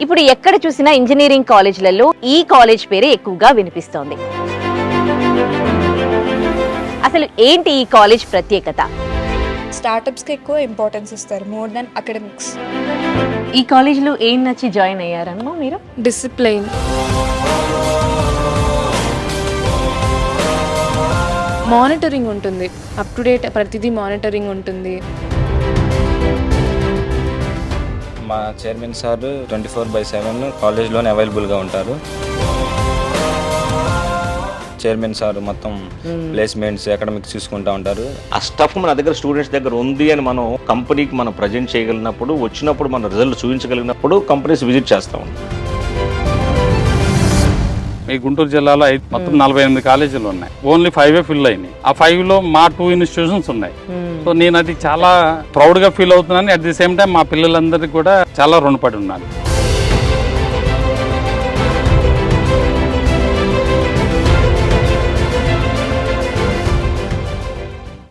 ఇప్పుడు ఎక్కడ చూసినా ఇంజనీరింగ్ కాలేజీలలో ఈ కాలేజ్ పేరే ఎక్కువగా వినిపిస్తోంది. అసలు ఏంటి ఈ కాలేజ్ ప్రత్యేకత? స్టార్టప్స్కి ఎక్కువ ఇంపార్టెన్స్ ఇస్తారు మోర్ దెన్ అకాడమిక్స్. ఈ కాలేజీలో ఏం నచ్చి జాయిన్ అయ్యారమ్మా మీరు? డిసిప్లైన్, మానిటరింగ్ ఉంటుంది, అప్ టు డేట్ ప్రతిదీ మానిటరింగ్ ఉంటుంది. మా చైర్మన్ సార్ 24/7 కాలేజ్లోనే అవైలబుల్గా ఉంటారు. చైర్మన్ సార్ మొత్తం ప్లేస్మెంట్స్ అకాడమిక్స్ చూసుకుంటూ ఉంటారు. ఆ స్టఫ్ మన దగ్గర స్టూడెంట్స్ దగ్గర ఉంది అని మనం కంపెనీకి మనం ప్రజెంట్ చేయగలిగినప్పుడు, వచ్చినప్పుడు మన రిజల్ట్ చూపించగలిగినప్పుడు కంపెనీస్ విజిట్ చేస్తూ ఉంటాం. ఈ గుంటూరు జిల్లాలో మొత్తం 48 కాలేజీలు ఉన్నాయి. ఓన్లీ 5 ఫిల్ అయినాయి. ఆ 5లో మా 2 ఇన్స్టిట్యూషన్స్ ఉన్నాయి. సో నేను అది చాలా ప్రౌడ్గా ఫీల్ అవుతున్నాను. అట్ ది సేమ్ టైం మా పిల్లలందరికీ కూడా చాలా రుణపడి ఉన్నాను.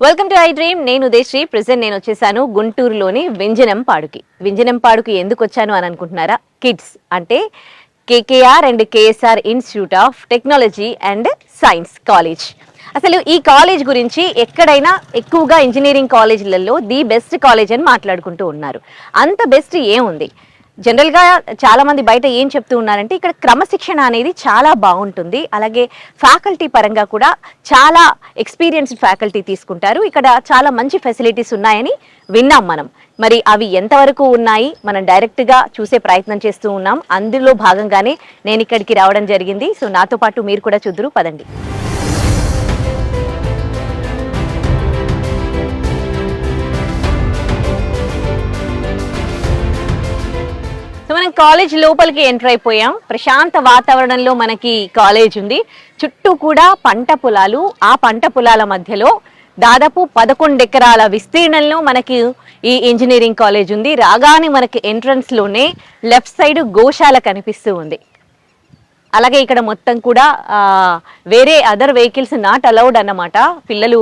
Welcome to I dream. నేను ఉదయశ్రీ. ప్రెసెంట్ నేను వచ్చేసాను గుంటూరులోని వింజనంపాడుకి. వింజనంపాడుకి ఎందుకు వచ్చాను అని అనుకుంటున్నారా? కిడ్స్ అంటే KKR and KSR institute of technology and science college. అసలు ఈ కాలేజ్ గురించి ఎక్కడైనా ఎక్కువగా ఇంజనీరింగ్ కాలేజీలలో ది బెస్ట్ కాలేజ్ అని మాట్లాడుకుంటూ ఉన్నారు. అంత బెస్ట్ ఏముంది? జనరల్గా చాలామంది బయట ఏం చెప్తూ ఉన్నారంటే ఇక్కడ క్రమశిక్షణ అనేది చాలా బాగుంటుంది, అలాగే ఫ్యాకల్టీ పరంగా కూడా చాలా ఎక్స్పీరియన్స్డ్ ఫ్యాకల్టీ తీసుకుంటారు, ఇక్కడ చాలా మంచి ఫెసిలిటీస్ ఉన్నాయని విన్నాం మనం. మరి అవి ఎంతవరకు ఉన్నాయి మనం డైరెక్ట్గా చూసే ప్రయత్నం చేస్తూ ఉన్నాం. అందులో భాగంగానే నేను ఇక్కడికి రావడం జరిగింది. సో నాతో పాటు మీరు కూడా చూద్దురు, పదండి. సో మనం కాలేజ్ లోపలికి ఎంటర్ అయిపోయాం. ప్రశాంత వాతావరణంలో మనకి కాలేజ్ ఉంది. చుట్టూ కూడా పంట పొలాలు, ఆ పంట పొలాల మధ్యలో దాదాపు 11 ఎకరాల విస్తీర్ణంలో మనకి ఈ ఇంజనీరింగ్ కాలేజ్ ఉంది. రాగానే మనకి ఎంట్రన్స్ లోనే లెఫ్ట్ సైడ్ గోశాల కనిపిస్తూ ఉంది. అలాగే ఇక్కడ మొత్తం కూడా వేరే అదర్ వెహికల్స్ నాట్ అలౌడ్ అన్నమాట. పిల్లలు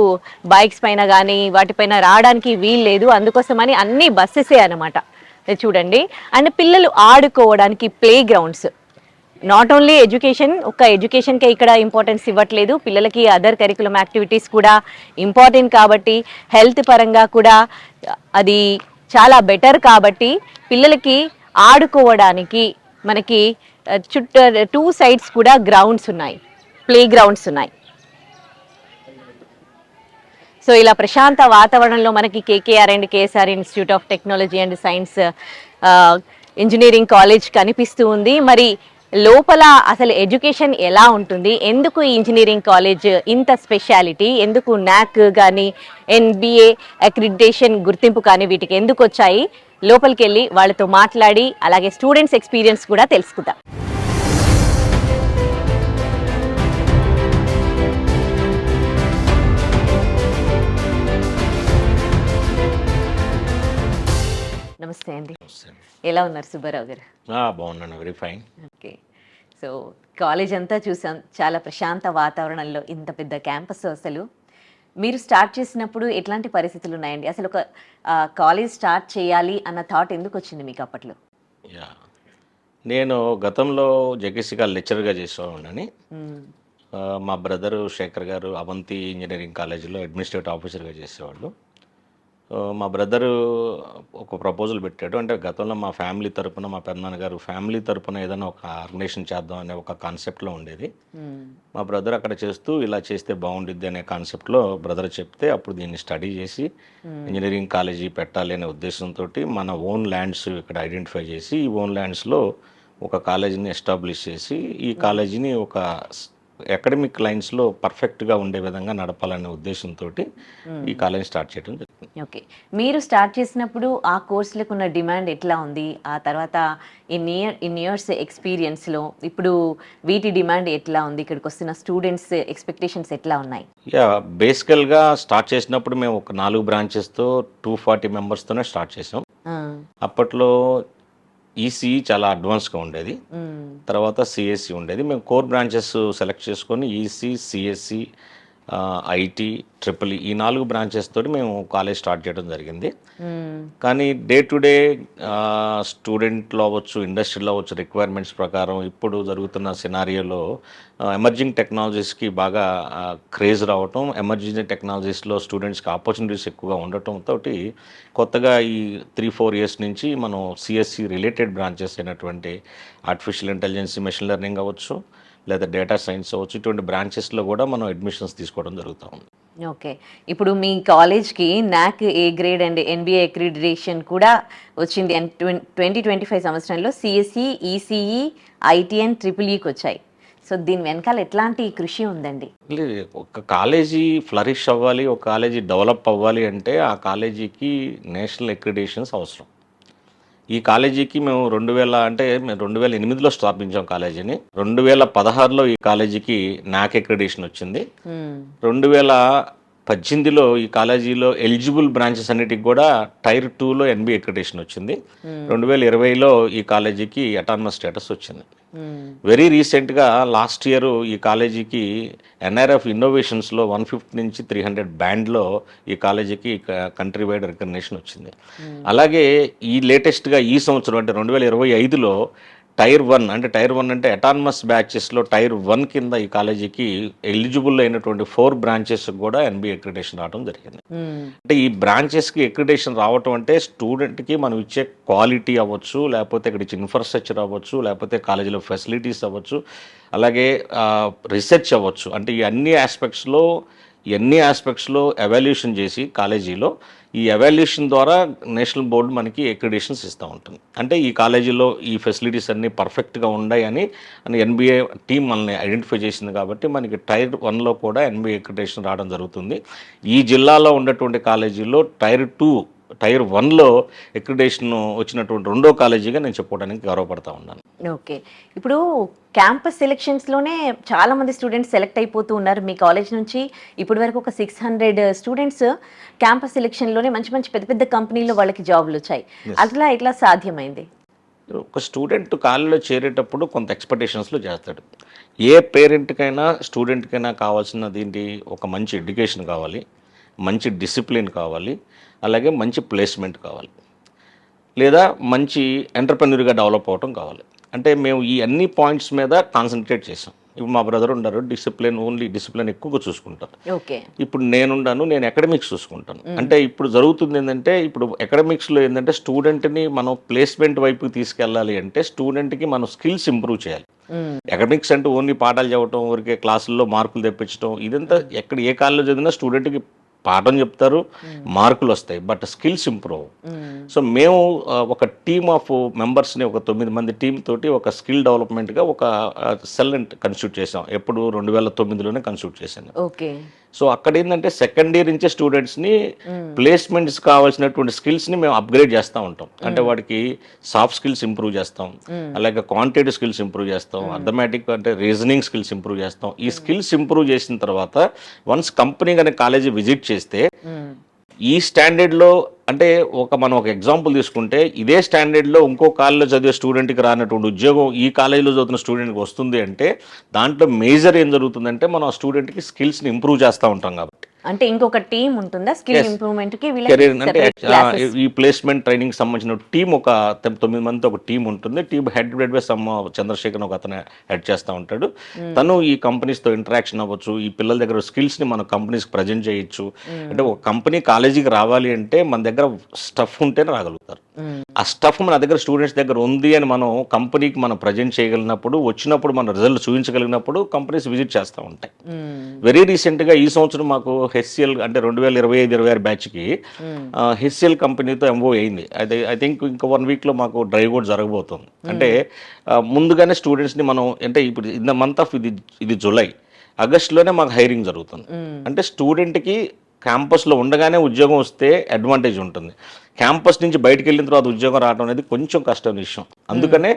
బైక్స్ పైన కానీ వాటిపైన రావడానికి వీలు లేదు, అందుకోసమని అన్ని బస్సెసే అన్నమాట. చూడండి, అండ్ పిల్లలు ఆడుకోవడానికి play grounds. Not only education, ఒక్క ఎడ్యుకేషన్కే ఇక్కడ ఇంపార్టెన్స్ ఇవ్వట్లేదు, పిల్లలకి అదర్ కరికులం యాక్టివిటీస్ కూడా ఇంపార్టెంట్ కాబట్టి, హెల్త్ పరంగా కూడా అది చాలా బెటర్ కాబట్టి పిల్లలకి ఆడుకోవడానికి మనకి చుట్టూ 2 సైడ్స్ కూడా గ్రౌండ్స్ ఉన్నాయి, ప్లే గ్రౌండ్స్ ఉన్నాయి. సో ఇలా ప్రశాంత వాతావరణంలో మనకి KKR and KSR institute of technology and science engineering college కనిపిస్తూ ఉంది. మరి లోపల అసలు ఎడ్యుకేషన్ ఎలా ఉంటుంది, ఎందుకు ఈ ఇంజనీరింగ్ కాలేజ్ ఇంత స్పెషాలిటీ, ఎందుకు నాక్ కానీ ఎన్బిఏ అక్రిడిటేషన్ గుర్తింపు కానీ వీటికి ఎందుకు వచ్చాయి, లోపలికి వెళ్ళి వాళ్ళతో మాట్లాడి అలాగే స్టూడెంట్స్ ఎక్స్పీరియన్స్ కూడా తెలుసుకుందాం. నమస్తే అండి, ఎలా ఉన్నారు సుబ్బారావు గారు? బాగున్నాను, very fine. Okay, so college అంతా చూసాం, చాలా ప్రశాంత వాతావరణంలో ఇంత పెద్ద క్యాంపస్. అసలు మీరు స్టార్ట్ చేసినప్పుడు ఎట్లాంటి పరిస్థితులు ఉన్నాయండి? అసలు ఒక కాలేజ్ స్టార్ట్ చేయాలి అన్న థాట్ ఎందుకు వచ్చింది మీకు అప్పట్లో? నేను గతంలో జగేసిగా లెక్చరర్గా చేసేవాడిని. మా బ్రదరు శేఖర్ గారు అవంతి ఇంజనీరింగ్ కాలేజీలో అడ్మినిస్ట్రేటివ్ ఆఫీసర్గా చేసేవాళ్ళు. మా బ్రదరు ఒక ప్రపోజల్ పెట్టాడు. అంటే గతంలో మా ఫ్యామిలీ తరపున, మా పెద్దనాన్నగారు ఫ్యామిలీ తరపున ఏదైనా ఒక ఆర్గనైజేషన్ చేద్దాం అనే ఒక కాన్సెప్ట్లో ఉండేది. మా బ్రదర్ అక్కడ చేస్తూ ఇలా చేస్తే బాగుండిద్ది అనే కాన్సెప్ట్లో బ్రదర్ చెప్తే అప్పుడు దీన్ని స్టడీ చేసి ఇంజనీరింగ్ కాలేజీ పెట్టాలి అనే ఉద్దేశంతో మన ఓన్ ల్యాండ్స్ ఇక్కడ ఐడెంటిఫై చేసి ఈ ఓన్ ల్యాండ్స్లో ఒక కాలేజీని ఎస్టాబ్లిష్ చేసి ఈ కాలేజీని ఒక అకాడమిక్ లైన్స్లో పర్ఫెక్ట్గా ఉండే విధంగా నడపాలనే ఉద్దేశంతో ఈ కాలేజ్ స్టార్ట్ చేయడం జరిగింది. ఓకే, మీరు స్టార్ట్ చేసినప్పుడు ఆ కోర్సులకు ఉన్న డిమాండ్ ఎట్లా ఉంది? ఆ తర్వాత ఇన్ ఇయర్స్ ఎక్స్పీరియన్స్లో ఇప్పుడు వీటి డిమాండ్ ఎట్లా ఉంది? ఇక్కడికి వస్తున్న స్టూడెంట్స్ ఎక్స్పెక్టేషన్స్ ఎట్లా ఉన్నాయి? బేసికల్గా స్టార్ట్ చేసినప్పుడు మేము ఒక 4 బ్రాంచెస్తో 240 మెంబర్స్తోనే స్టార్ట్ చేసాం. అప్పట్లో ఈసీ చాలా అడ్వాన్స్గా ఉండేది, తర్వాత సిఎస్సి ఉండేది. మేము కోర్ బ్రాంచెస్ సెలెక్ట్ చేసుకొని EC, CSE, IT, triple E 4 branches తోటి మేము కాలేజ్ స్టార్ట్ చేయడం జరిగింది. కానీ డే టు డే స్టూడెంట్లో అవ్వచ్చు, ఇండస్ట్రీలో అవ్వచ్చు రిక్వైర్మెంట్స్ ప్రకారం ఇప్పుడు జరుగుతున్న సినారియోలో ఎమర్జింగ్ టెక్నాలజీస్కి బాగా క్రేజ్ రావటం, ఎమర్జింగ్ టెక్నాలజీస్లో స్టూడెంట్స్కి ఆపర్చునిటీస్ ఎక్కువగా ఉండటంతో కొత్తగా ఈ 3-4 ఇయర్స్ నుంచి మనం సిఎస్సి రిలేటెడ్ బ్రాంచెస్ అయినటువంటి ఆర్టిఫిషియల్ ఇంటెలిజెన్స్, మెషిన్ లెర్నింగ్ అవ్వచ్చు, లేదా డేటా సైన్స్ అవ్వచ్చు, ఇటువంటి బ్రాంచెస్లో కూడా మనం అడ్మిషన్స్ తీసుకోవడం జరుగుతూ ఉంది. ఓకే, ఇప్పుడు మీ కాలేజ్కి నాక్ A grade and NBA accreditation కూడా వచ్చింది. అండ్ 2025 సంవత్సరంలో సిఎస్సి, ఈసీఈ, ఐటీఎన్, ట్రిపుల్ ఈకి వచ్చాయి. సో దీని వెనకాల ఎట్లాంటి కృషి ఉందండి? ఒక కాలేజీ ఫ్లరిష్ అవ్వాలి, ఒక కాలేజీ డెవలప్ అవ్వాలి అంటే ఆ కాలేజీకి నేషనల్ అక్రిడిటేషన్స్ అవసరం. ఈ కాలేజీకి మేము 2008లో స్థాపించాం కాలేజీని. 2016లో ఈ కాలేజీకి నాక్ అక్రిడిటేషన్ వచ్చింది. 2018లో ఈ కాలేజీలో ఎలిజిబుల్ బ్రాంచెస్ అన్నిటికి కూడా టైర్ 2లో ఎన్బి అక్రిడిటేషన్ వచ్చింది. 2020లో ఈ కాలేజీకి అటానమస్ స్టేటస్ వచ్చింది. వెరీ రీసెంట్గా లాస్ట్ ఇయర్ ఈ కాలేజీకి ఎన్ఆర్ఎఫ్ ఇన్నోవేషన్స్లో 150 నుంచి 300 బ్యాండ్లో ఈ కాలేజీకి కంట్రీ వైడ్ రికగ్నిషన్ వచ్చింది. అలాగే ఈ లేటెస్ట్గా ఈ సంవత్సరం అంటే 2025లో టైర్ 1 అంటే అటానమస్ బ్యాచెస్లో టైర్ 1 కింద ఈ కాలేజీకి ఎలిజిబుల్ అయినటువంటి 4 బ్రాంచెస్ కూడా ఎన్బి అక్రిడిటేషన్ రావడం జరిగింది. అంటే ఈ బ్రాంచెస్కి అక్రిడిటేషన్ రావటం అంటే స్టూడెంట్కి మనం ఇచ్చే క్వాలిటీ అవ్వచ్చు, లేకపోతే ఇక్కడ ఇచ్చే ఇన్ఫ్రాస్ట్రక్చర్ అవ్వచ్చు, లేకపోతే కాలేజీలో ఫెసిలిటీస్ అవ్వచ్చు, అలాగే రీసెర్చ్ అవ్వచ్చు, అంటే ఈ అన్ని ఆస్పెక్ట్స్లో ఎవాల్యుయేషన్ చేసి కాలేజీలో ఈ ఎవాల్యుయేషన్ ద్వారా నేషనల్ బోర్డు మనకి అక్రిడిటేషన్స్ ఇస్తూ ఉంటుంది. అంటే ఈ కాలేజీలో ఈ ఫెసిలిటీస్ అన్నీ పర్ఫెక్ట్గా ఉన్నాయని ఎన్బిఏ టీం మనల్ని ఐడెంటిఫై చేసింది. కాబట్టి మనకి టైర్ 1లో కూడా ఎన్బిఏ అక్రిడిటేషన్ రావడం జరుగుతుంది. ఈ జిల్లాలో ఉన్నటువంటి కాలేజీలో టైర్ 1లో అక్రిడిటేషన్ వచ్చినటువంటి 2వ కాలేజీగా నేను చెప్పుకోవడానికి గర్వపడతా ఉన్నాను. ఓకే, ఇప్పుడు క్యాంపస్ సెలెక్షన్స్లోనే చాలా మంది స్టూడెంట్స్ సెలెక్ట్ అయిపోతూ ఉన్నారు. మీ కాలేజ్ నుంచి ఇప్పటి వరకు ఒక 600 స్టూడెంట్స్ క్యాంపస్ సెలెక్షన్లోనే మంచి మంచి పెద్ద పెద్ద కంపెనీల్లో వాళ్ళకి జాబ్లు వచ్చాయి. అట్లా ఎట్లా సాధ్యమైంది? ఒక స్టూడెంట్ కాలేజీలో చేరేటప్పుడు కొంత ఎక్స్పెక్టేషన్స్లో చేస్తాడు. ఏ పేరెంట్కైనా స్టూడెంట్కైనా కావాల్సినది ఏంటి? ఒక మంచి ఎడ్యుకేషన్ కావాలి, మంచి డిసిప్లిన్ కావాలి, అలాగే మంచి ప్లేస్మెంట్ కావాలి, లేదా మంచి ఎంటర్‌ప్రెన్యూర్‌గా డెవలప్ అవ్వటం కావాలి. అంటే మేము ఈ అన్ని పాయింట్స్ మీద కాన్సన్ట్రేట్ చేసాం. ఇప్పుడు మా బ్రదర్ ఉన్నారు, డిసిప్లిన్ ఎక్కువగా చూసుకుంటారు. ఓకే, ఇప్పుడు నేను అకాడమిక్స్ చూసుకుంటాను. అంటే ఇప్పుడు జరుగుతుంది ఏంటంటే, ఇప్పుడు అకాడమిక్స్లో ఏంటంటే స్టూడెంట్ని మనం ప్లేస్మెంట్ వైపుకి తీసుకెళ్ళాలి అంటే స్టూడెంట్కి మనం స్కిల్స్ ఇంప్రూవ్ చేయాలి. అకాడమిక్స్ అంటే ఓన్లీ పాఠాలు చెప్పడం, ఊరికే క్లాసుల్లో మార్కులు తెప్పించడం, ఇదంతా ఏ కాలేజీలో చదివినా స్టూడెంట్కి పాఠం చెప్తారు, మార్కులు వస్తాయి, బట్ స్కిల్స్ ఇంప్రూవ్. సో మేము ఒక టీమ్ ఆఫ్ మెంబర్స్ని, ఒక 9 మంది టీమ్ తోటి ఒక స్కిల్ డెవలప్మెంట్గా ఒక సెల్ కన్స్టిట్యూట్ చేసాం. ఎప్పుడు 2009లోనే కన్స్టిట్యూట్ చేశాను. ఓకే, సో అక్కడ ఏంటంటే సెకండ్ ఇయర్ నుంచే స్టూడెంట్స్ని ప్లేస్మెంట్స్ కావాల్సినటువంటి స్కిల్స్ని మేము అప్గ్రేడ్ చేస్తూ ఉంటాం. అంటే వాడికి సాఫ్ట్ స్కిల్స్ ఇంప్రూవ్ చేస్తాం, అలాగే క్వాంటిటేటివ్ స్కిల్స్ ఇంప్రూవ్ చేస్తాం, అథమెటిక్ అంటే రీజనింగ్ స్కిల్స్ ఇంప్రూవ్ చేస్తాం. ఈ స్కిల్స్ ఇంప్రూవ్ చేసిన తర్వాత వన్స్ కంపెనీ కానీ కాలేజీ విజిట్ చేస్తే ఈ స్టాండర్డ్లో, అంటే మనం ఒక ఎగ్జాంపుల్ తీసుకుంటే ఇదే స్టాండర్డ్లో ఇంకో కాలేజీలో చదివే స్టూడెంట్కి రానటువంటి ఉద్యోగం ఈ కాలేజీలో చదువుతున్న స్టూడెంట్కి వస్తుంది అంటే దాంట్లో మేజర్ ఏం జరుగుతుందంటే మనం ఆ స్టూడెంట్కి స్కిల్స్ని ఇంప్రూవ్ చేస్తూ ఉంటాం. కాబట్టి అంటే ఇంకొక టీం ఉంటుందా స్కిల్ ఇంప్రూవ్మెంట్ కి? కెరీర్ అంటే ఈ ప్లేస్మెంట్ ట్రైనింగ్ సంబంధించిన టీం, ఒక 9 మందితో ఒక టీం ఉంటుంది. టీం హెడ్ బై చంద్రశేఖర్ ఒక అతను హెడ్ చేస్తూ ఉంటాడు. తను ఈ కంపెనీస్తో ఇంటరాక్షన్ అవ్వచ్చు, ఈ పిల్లల దగ్గర స్కిల్స్ని మన కంపెనీస్కి ప్రజెంట్ చేయొచ్చు. అంటే ఒక కంపెనీ కాలేజీకి రావాలి అంటే మన దగ్గర స్టఫ్ ఉంటేనే రాగలుగుతారు. ఆ స్టఫ్ మన దగ్గర స్టూడెంట్స్ దగ్గర ఉంది అని మనం కంపెనీకి మనం ప్రజెంట్ చేయగలిగినప్పుడు, వచ్చినప్పుడు మన రిజల్ట్ చూపించగలిగినప్పుడు కంపెనీస్ విజిట్ చేస్తూ ఉంటాయి. వెరీ రీసెంట్గా ఈ సంవత్సరం మాకు హెచ్సిఎల్ అంటే 2025-26 బ్యాచ్కి హెచ్సిఎల్ కంపెనీతో ఎంఓ అయింది. ఐ థింక్ ఇంకో 1 వీక్లో మాకు డ్రైవ్ కూడా జరగబోతుంది. అంటే ముందుగానే స్టూడెంట్స్ని మనం, అంటే ఇప్పుడు ఇన్ ద మంత్ ఆఫ్ ఇది జూలై, ఆగస్టులోనే మాకు హైరింగ్ జరుగుతుంది. అంటే స్టూడెంట్కి క్యాంపస్లో ఉండగానే ఉద్యోగం వస్తే అడ్వాంటేజ్ ఉంటుంది. క్యాంపస్ నుంచి బయటకు వెళ్ళిన తర్వాత ఉద్యోగం రావడం అనేది కొంచెం కష్టమైన విషయం. అందుకనే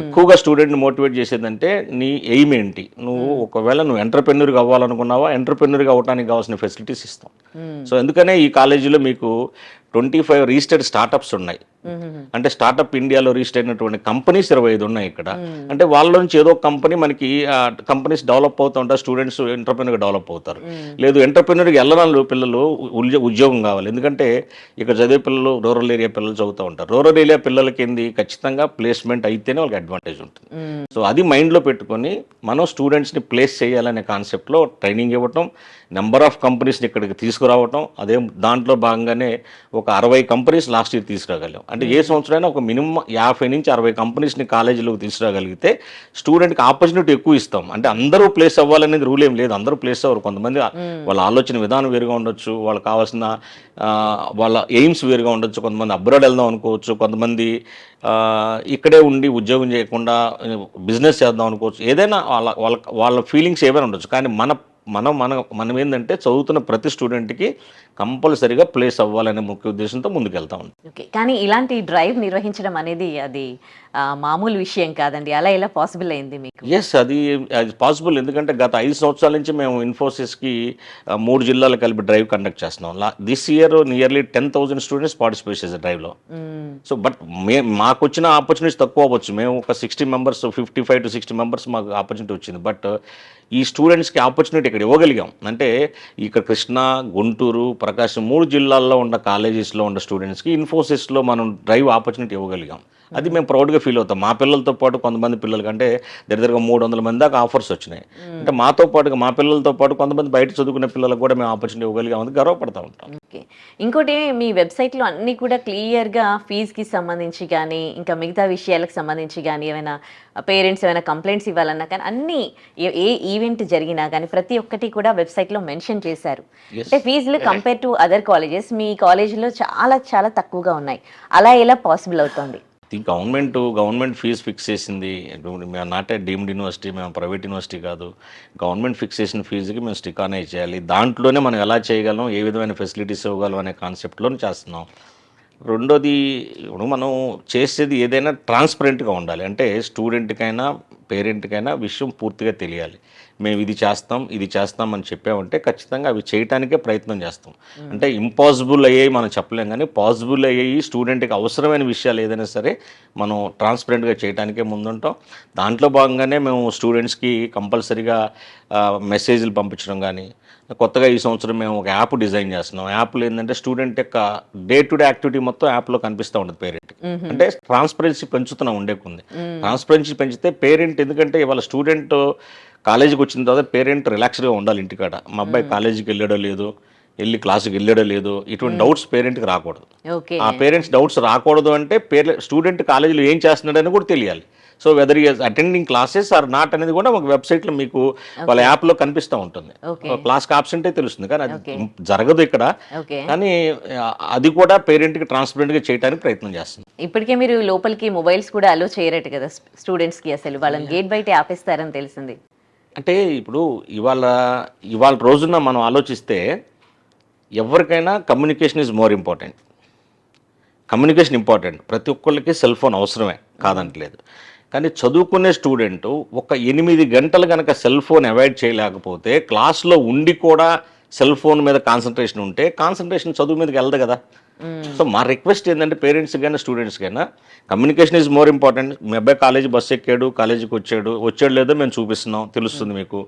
ఎక్కువగా స్టూడెంట్ని మోటివేట్ చేసేదంటే నీ ఎయిమ్ ఏంటి, నువ్వు ఒకవేళ నువ్వు ఎంటర్ప్రెన్యూర్గా అవ్వాలనుకున్నావా, ఎంటర్ప్రెన్యూర్గా అవ్వడానికి కావాల్సిన ఫెసిలిటీస్ ఇస్తాం. సో అందుకనే ఈ కాలేజీలో మీకు 25 రిజిస్టర్డ్ స్టార్టప్స్ ఉన్నాయి. అంటే స్టార్టప్ ఇండియాలో రిజిస్టర్ అయినటువంటి కంపెనీస్ 25 ఉన్నాయి ఇక్కడ. అంటే వాళ్ళ నుంచి ఏదో కంపెనీ మనకి కంపెనీస్ డెవలప్ అవుతూ ఉంటారు, స్టూడెంట్స్ ఎంటర్ప్రెన్యూర్గా డెవలప్ అవుతారు. లేదు ఎంటర్ప్రెన్యూర్కి వెళ్ళాలని పిల్లలు ఉద్యోగం కావాలి, ఎందుకంటే ఇక్కడ చదివే పిల్లలు రూరల్ ఏరియా పిల్లలు చదువుతూ ఉంటారు. రూరల్ ఏరియా పిల్లలకి ఏంది, ఖచ్చితంగా ప్లేస్మెంట్ అయితేనే వాళ్ళకి అడ్వాంటేజ్ ఉంటుంది. సో అది మైండ్లో పెట్టుకొని మనం స్టూడెంట్స్ని ప్లేస్ చేయాలనే కాన్సెప్ట్లో ట్రైనింగ్ ఇవ్వటం, నెంబర్ ఆఫ్ కంపెనీస్ని ఇక్కడికి తీసుకురావటం. అదే దాంట్లో భాగంగానే ఒక 60 కంపెనీస్ లాస్ట్ ఇయర్ తీసుకురాగలిగాం. అంటే ఏ సంవత్సరమైనా ఒక మినిమం 50 నుంచి 60 కంపెనీస్ని కాలేజీలోకి తీసుకురాగలిగితే స్టూడెంట్కి ఆపర్చునిటీ ఎక్కువ ఇస్తాం. అంటే అందరూ ప్లేస్ అవ్వాలనేది రూల్ ఏం లేదు, అందరూ ప్లేస్ అవ్వరు. కొంతమంది వాళ్ళ ఆలోచన విధానం వేరుగా ఉండొచ్చు, వాళ్ళకి కావాల్సిన వాళ్ళ ఎయిమ్స్ వేరుగా ఉండొచ్చు. కొంతమంది అబ్రాడ్ వెళ్దాం అనుకోవచ్చు, కొంతమంది ఇక్కడే ఉండి ఉద్యోగం చేయకుండా బిజినెస్ చేద్దాం అనుకోవచ్చు. ఏదైనా వాళ్ళ ఫీలింగ్స్ ఏమైనా ఉండొచ్చు. కానీ మనం ఏంటంటే చదువుతున్న ప్రతి స్టూడెంట్కి కంపల్సరీగా ప్లేస్ అవ్వాలనే ముఖ్య ఉద్దేశంతో ముందుకెళ్తా ఉంటాం. ఓకే, కానీ ఇలాంటి డ్రైవ్ నిర్వహించడం అనేది అది మామూలు విషయం కాదండి. అలా ఎలా పాసిబుల్ అయింది మీకు? ఎస్, అది పాసిబుల్. ఎందుకంటే గత 5 సంవత్సరాల నుంచి మేము ఇన్ఫోసిస్కి 3 జిల్లాలు కలిపి డ్రైవ్ కండక్ట్ చేస్తున్నాం. This year nearly 10,000 students participate చేసే డ్రైవ్లో. సో బట్ మాకు వచ్చిన ఆపర్చునిటీస్ తక్కువ అవ్వచ్చు. మేము ఒక 60 మెంబర్స్, 55 to 60 మెంబర్స్ మాకు ఆపర్చునిటీ వచ్చింది. బట్ ఈ స్టూడెంట్స్కి ఆపర్చునిటీ ఇక్కడ ఇవ్వగలిగాం. అంటే ఇక్కడ కృష్ణా, గుంటూరు, ప్రకాశం 3 జిల్లాల్లో ఉన్న కాలేజెస్లో ఉన్న స్టూడెంట్స్కి ఇన్ఫోసిస్లో మనం డ్రైవ్ ఆపర్చునిటీ ఇవ్వగలిగాం. అది మేము ప్రౌడ్గా ఫీల్ అవుతాం. మా పిల్లలతో పాటు కొంతమంది పిల్లలకి అంటే దగ్గరగా 300 మంది దాకా ఆఫర్స్ వచ్చినాయి. అంటే మాతో పాటుగా మా పిల్లలతో పాటు కొంతమంది బయట చదువుకునే పిల్లలకు కూడా మేము ఆపర్చునిటీ ఇవ్వగలిగామని గర్వపడతా ఉంటాం. ఓకే, ఇంకోటి మీ వెబ్సైట్లో అన్నీ కూడా క్లియర్గా ఫీజుకి సంబంధించి కానీ ఇంకా మిగతా విషయాలకు సంబంధించి కానీ ఏమైనా పేరెంట్స్ ఏమైనా కంప్లైంట్స్ ఇవ్వాలన్నా కానీ అన్నీ ఏ ఈవెంట్ జరిగినా కానీ ప్రతి ఒక్కటి కూడా వెబ్సైట్లో మెన్షన్ చేశారు. అంటే ఫీజులు కంపేర్ టు అదర్ కాలేజెస్ మీ కాలేజీలో చాలా చాలా తక్కువగా ఉన్నాయి. అలా ఎలా పాసిబుల్ అవుతుంది? గవర్నమెంట్ ఫీజు ఫిక్స్ చేసింది. మేము నాట్ ఏ డీమ్డ్ యూనివర్సిటీ, మేము ప్రైవేట్ యూనివర్సిటీ కాదు. గవర్నమెంట్ ఫిక్స్ చేసిన ఫీజుకి మేము స్టిక్ ఆన్ చేయాలి. దాంట్లోనే మనం ఎలా చేయగలం, ఏ విధమైన ఫెసిలిటీస్ ఇవ్వగలం అనే కాన్సెప్ట్లోనే చేస్తున్నాం. రెండోది, ఇప్పుడు మనం చేసేది ఏదైనా ట్రాన్స్పరెంట్గా ఉండాలి. అంటే స్టూడెంట్కైనా పేరెంట్కైనా విషయం పూర్తిగా తెలియాలి. మేము ఇది చేస్తాం అని చెప్పామంటే ఖచ్చితంగా అవి చేయటానికే ప్రయత్నం చేస్తాం. అంటే ఇంపాసిబుల్ అయ్యాయి మనం చెప్పలేం, కానీ పాసిబుల్ అయ్యాయి స్టూడెంట్కి అవసరమైన విషయాలు ఏదైనా సరే మనం ట్రాన్స్పరెంట్గా చేయడానికే ముందుంటాం. దాంట్లో భాగంగానే మేము స్టూడెంట్స్కి కంపల్సరీగా మెసేజ్లు పంపించడం కానీ, కొత్తగా ఈ సంవత్సరం మేము ఒక యాప్ డిజైన్ చేస్తున్నాం. యాప్లో ఏంటంటే స్టూడెంట్ యొక్క డే టు డే యాక్టివిటీ మొత్తం యాప్లో కనిపిస్తూ ఉంటుంది పేరెంట్. అంటే ట్రాన్స్పరెన్సీ పెంచుతున్నాం ఉండేకుంది. ట్రాన్స్పరెన్సీ పెంచితే పేరెంట్, ఎందుకంటే ఇవాళ స్టూడెంట్ కాలేజీకి వచ్చిన తర్వాత పేరెంట్ రిలాక్స్డ్గా ఉండాలి ఇంటికాడ. మా అబ్బాయి కాలేజీకి వెళ్ళాడో లేదో, వెళ్ళి క్లాసుకి వెళ్ళాడో లేదో, ఇటువంటి డౌట్స్ పేరెంట్కి రాకూడదు. ఆ పేరెంట్స్ డౌట్స్ రాకూడదు అంటే స్టూడెంట్ కాలేజీలో ఏం చేస్తున్నాడని కూడా తెలియాలి. So whether is attending classes or not అనేది కూడా ఒక వెబ్సైట్లో మీకు వాళ్ళ యాప్లో కనిపిస్తూ ఉంటుంది. క్లాస్కి ఆబ్సెంటే తెలుస్తుంది, కానీ అది జరగదు ఇక్కడ. కానీ అది కూడా పేరెంట్కి ట్రాన్స్పరెంట్గా చేయడానికి ప్రయత్నం చేస్తుంది. ఇప్పటికే మీరు లోపలికి మొబైల్స్ కూడా అలో చేయరట కదా స్టూడెంట్స్కి, అసలు వాళ్ళని గేట్ బయట ఆపేస్తారని తెలిసింది. అంటే ఇప్పుడు ఇవాళ రోజున మనం ఆలోచిస్తే ఎవరికైనా communication is more important. Communication important, ప్రతి ఒక్కళ్ళకి సెల్ ఫోన్ అవసరమే, కాదంటలేదు. కానీ చదువుకునే స్టూడెంట్ ఒక 8 గంటలు కనుక సెల్ ఫోన్ అవాయిడ్ చేయలేకపోతే, క్లాస్లో ఉండి కూడా సెల్ ఫోన్ మీద కాన్సన్ట్రేషన్ ఉంటే కాన్సన్ట్రేషన్ చదువు మీదకి వెళ్ళదు కదా. సో మా రిక్వెస్ట్ ఏంటంటే పేరెంట్స్ కానీ స్టూడెంట్స్ కైనా కమ్యూనికేషన్ ఈజ్ మోర్ ఇంపార్టెంట్. మీ అబ్బాయి కాలేజీ బస్సు ఎక్కాడు, కాలేజీకి వచ్చాడు లేదో మేము చూపిస్తున్నాం, తెలుస్తుంది మీకు.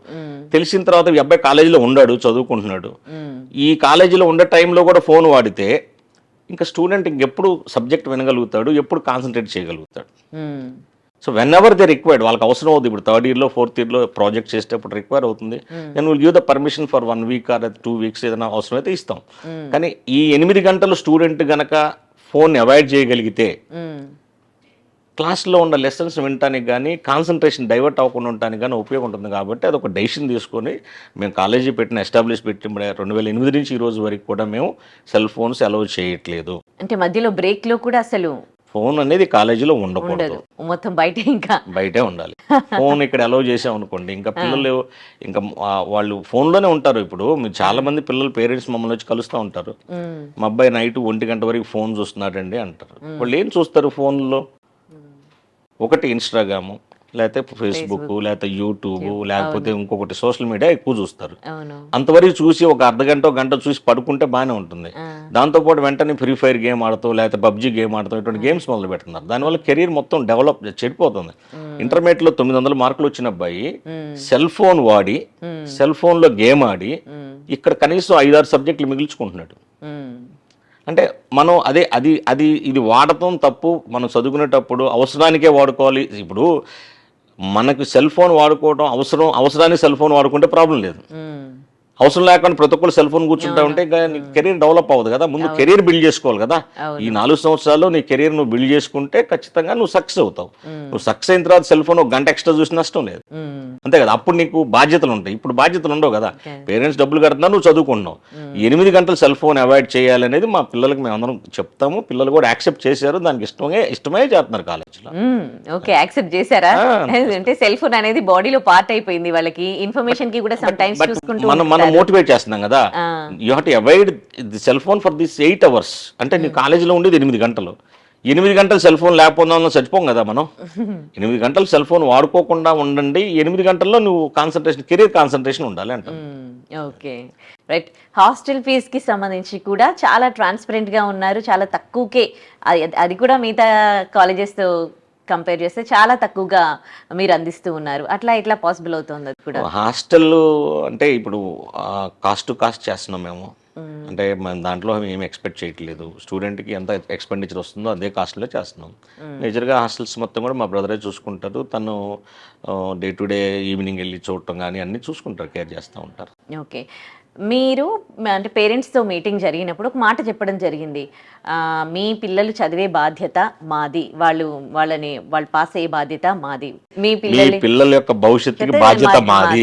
తెలిసిన తర్వాత మీ అబ్బాయి కాలేజీలో ఉన్నాడు, చదువుకుంటున్నాడు. ఈ కాలేజీలో ఉండే టైంలో కూడా ఫోన్ వాడితే ఇంకా స్టూడెంట్ ఇంకెప్పుడు సబ్జెక్ట్ వినగలుగుతాడు, ఎప్పుడు కాన్సన్ట్రేట్ చేయగలుగుతాడు. So when ever they required, వాళ్ళకి అవసరం అవుతుంది. ఇప్పుడు 3rd ఇయర్లో 4th ఇయర్లో ప్రాజెక్ట్ చేసేటప్పుడు రిక్వైర్ అవుతుంది. నేను will give the permission for 1 week or 2 weeks ఏదైనా అవసరం అయితే ఇస్తాం. కానీ ఈ 8 గంటలు స్టూడెంట్ గనక ఫోన్ అవాయిడ్ చేయగలిగితే క్లాస్లో ఉన్న లెసన్స్ వినటానికి కానీ కాన్సన్ట్రేషన్ డైవర్ట్ అవ్వకుండా ఉండటానికి కానీ ఉపయోగం ఉంటుంది. కాబట్టి అది ఒక డెసిషన్ తీసుకొని మేము కాలేజీ ఎస్టాబ్లిష్ పెట్టి 2008 నుంచి ఈ రోజు వరకు కూడా మేము సెల్ ఫోన్స్ అలౌ చేయట్లేదు. అంటే మధ్యలో బ్రేక్లో కూడా అసలు ఫోన్ అనేది కాలేజీలో ఉండకూడదు, ఉండదు, మొత్తం బయట ఇంకా బయటే ఉండాలి. ఫోన్ ఇక్కడ అలౌ చేసాం అనుకోండి, ఇంకా పిల్లలు ఇంకా వాళ్ళు ఫోన్లోనే ఉంటారు. ఇప్పుడు మీరు చాలా మంది పిల్లలు పేరెంట్స్ మమ్మల్ని వచ్చి కలుస్తూ ఉంటారు, మా అబ్బాయి నైట్ 1 గంట వరకు ఫోన్ చూస్తున్నాడండి అంటారు. వాళ్ళు ఏం చూస్తారు ఫోన్లో? ఒకటి ఇన్స్టాగ్రాము, లేకపోతే ఫేస్బుక్, లేకపోతే యూట్యూబ్, లేకపోతే ఇంకొకటి సోషల్ మీడియా ఎక్కువ చూస్తారు. అంతవరకు చూసి ఒక అర్ధగంట గంట చూసి పడుకుంటే బాగానే ఉంటుంది. దాంతోపాటు వెంటనే ఫ్రీ ఫైర్ గేమ్ ఆడుతూ, లేకపోతే పబ్జీ గేమ్ ఆడుతూ ఇటువంటి గేమ్స్ మొదలు పెడుతున్నారు. దానివల్ల కెరీర్ మొత్తం డెవలప్ చెడిపోతుంది. ఇంటర్మీడియట్లో 900 మార్కులు వచ్చిన అబ్బాయి సెల్ ఫోన్ వాడి, సెల్ ఫోన్లో గేమ్ ఆడి ఇక్కడ కనీసం 5-6 సబ్జెక్టులు మిగిల్చుకుంటున్నాడు. అంటే మనం ఇది వాడటం తప్పు. మనం చదువుకునేటప్పుడు అవసరానికే వాడుకోవాలి. ఇప్పుడు మనకు సెల్ ఫోన్ వాడుకోవడం అవసరానికి సెల్ ఫోన్ వాడుకుంటే ప్రాబ్లం లేదు. అవసరం లేకుండా ప్రతి ఒక్కరు సెల్ ఫోన్ కూర్చుంటా ఉంటే కెరీర్ డెవలప్ అవ్వదు కదా. ముందు కెరీర్ బిల్డ్ చేసుకోవాలి కదా. ఈ 4 సంవత్సరాల్లో నీ కెరీర్ నువ్వు బిల్డ్ చేసుకుంటే ఖచ్చితంగా నువ్వు సక్సెస్ అవుతావు. నువ్వు సక్సెస్ అయిన తర్వాత సెల్ ఫోన్ 1 గంట ఎక్స్ట్రా చూసి నష్టం లేదు, అంతే కదా. అప్పుడు నీకు బాధ్యతలు ఉంటాయి. ఇప్పుడు బాధ్యతలు ఉండవు కదా. పేరెంట్స్ డబ్బులు కడుతున్నారు, నువ్వు చదువుకుంటున్నావు. 8 గంటలు సెల్ ఫోన్ అవాయిడ్ చేయాలనేది మా పిల్లలకి మేము అందరం చెప్తాము. పిల్లలు కూడా యాక్సెప్ట్ చేశారు, దానికి ఇష్టమే చేస్తున్నారు కాలేజీలో. ఓకే, యాక్సెప్ట్ చేశారా? అంటే సెల్ ఫోన్ అనేది బాడీలో పార్ట్ అయిపోయింది వాళ్ళకి. ఇన్ఫర్మేషన్ కి కూడా సమ్ టైమ్స్ చూసుకుంటూ మోటివేట్ చేస్తున్నాం కదా. You have to avoid the cell phone for this 8 hours. అంటే నీ కాలేజీలో ఉండేది 8 గంటలు. 8 గంటలు సెల్ ఫోన్ లేకపోతే చచ్చిపోం కదా మనం. 8 గంటలు సెల్ ఫోన్ వాడుకోకుండా ఉండండి. 8 గంటల్లో నువ్వు కెరీర్ కాన్సన్ట్రేషన్ ఉండాలి అంట. Okay, right. హాస్టల్ ఫీజ్ కి సంబంధించి కూడా చాలా ట్రాన్స్పరెంట్ గా ఉన్నారు. చాలా తక్కువకే, అది కూడా మిగతా కాలేజెస్ తో కంపేర్ చేస్తే చాలా తక్కువగా మీరు అందిస్తూ ఉన్నారు. అట్లా ఇట్లా పాసిబుల్ అవుతుంది అది కూడా? హాస్టల్ అంటే ఇప్పుడు కాస్ట్ టు కాస్ట్ చేస్తున్నాం మేము. అంటే మన దాంట్లో ఏమి ఎక్స్పెక్ట్ చేయట్లేదు. స్టూడెంట్కి ఎంత ఎక్స్పెండిచర్ వస్తుందో అదే కాస్ట్లో చేస్తున్నాం. మేజర్గా హాస్టల్స్ మొత్తం కూడా మా బ్రదరే చూసుకుంటారు. తను డే టు డే ఈవినింగ్ వెళ్ళి చూడటం కానీ అన్నీ చూసుకుంటారు, కేర్ చేస్తూ ఉంటారు. ఓకే, మీరు అంటే పేరెంట్స్తో మీటింగ్ జరిగినప్పుడు ఒక మాట చెప్పడం జరిగింది, మీ పిల్లలు చదివే బాధ్యత మాది, వాళ్ళు పాస్ అయ్యే బాధ్యత మాది, మీ పిల్లల యొక్క భవిష్యత్తుకి బాధ్యత మాది.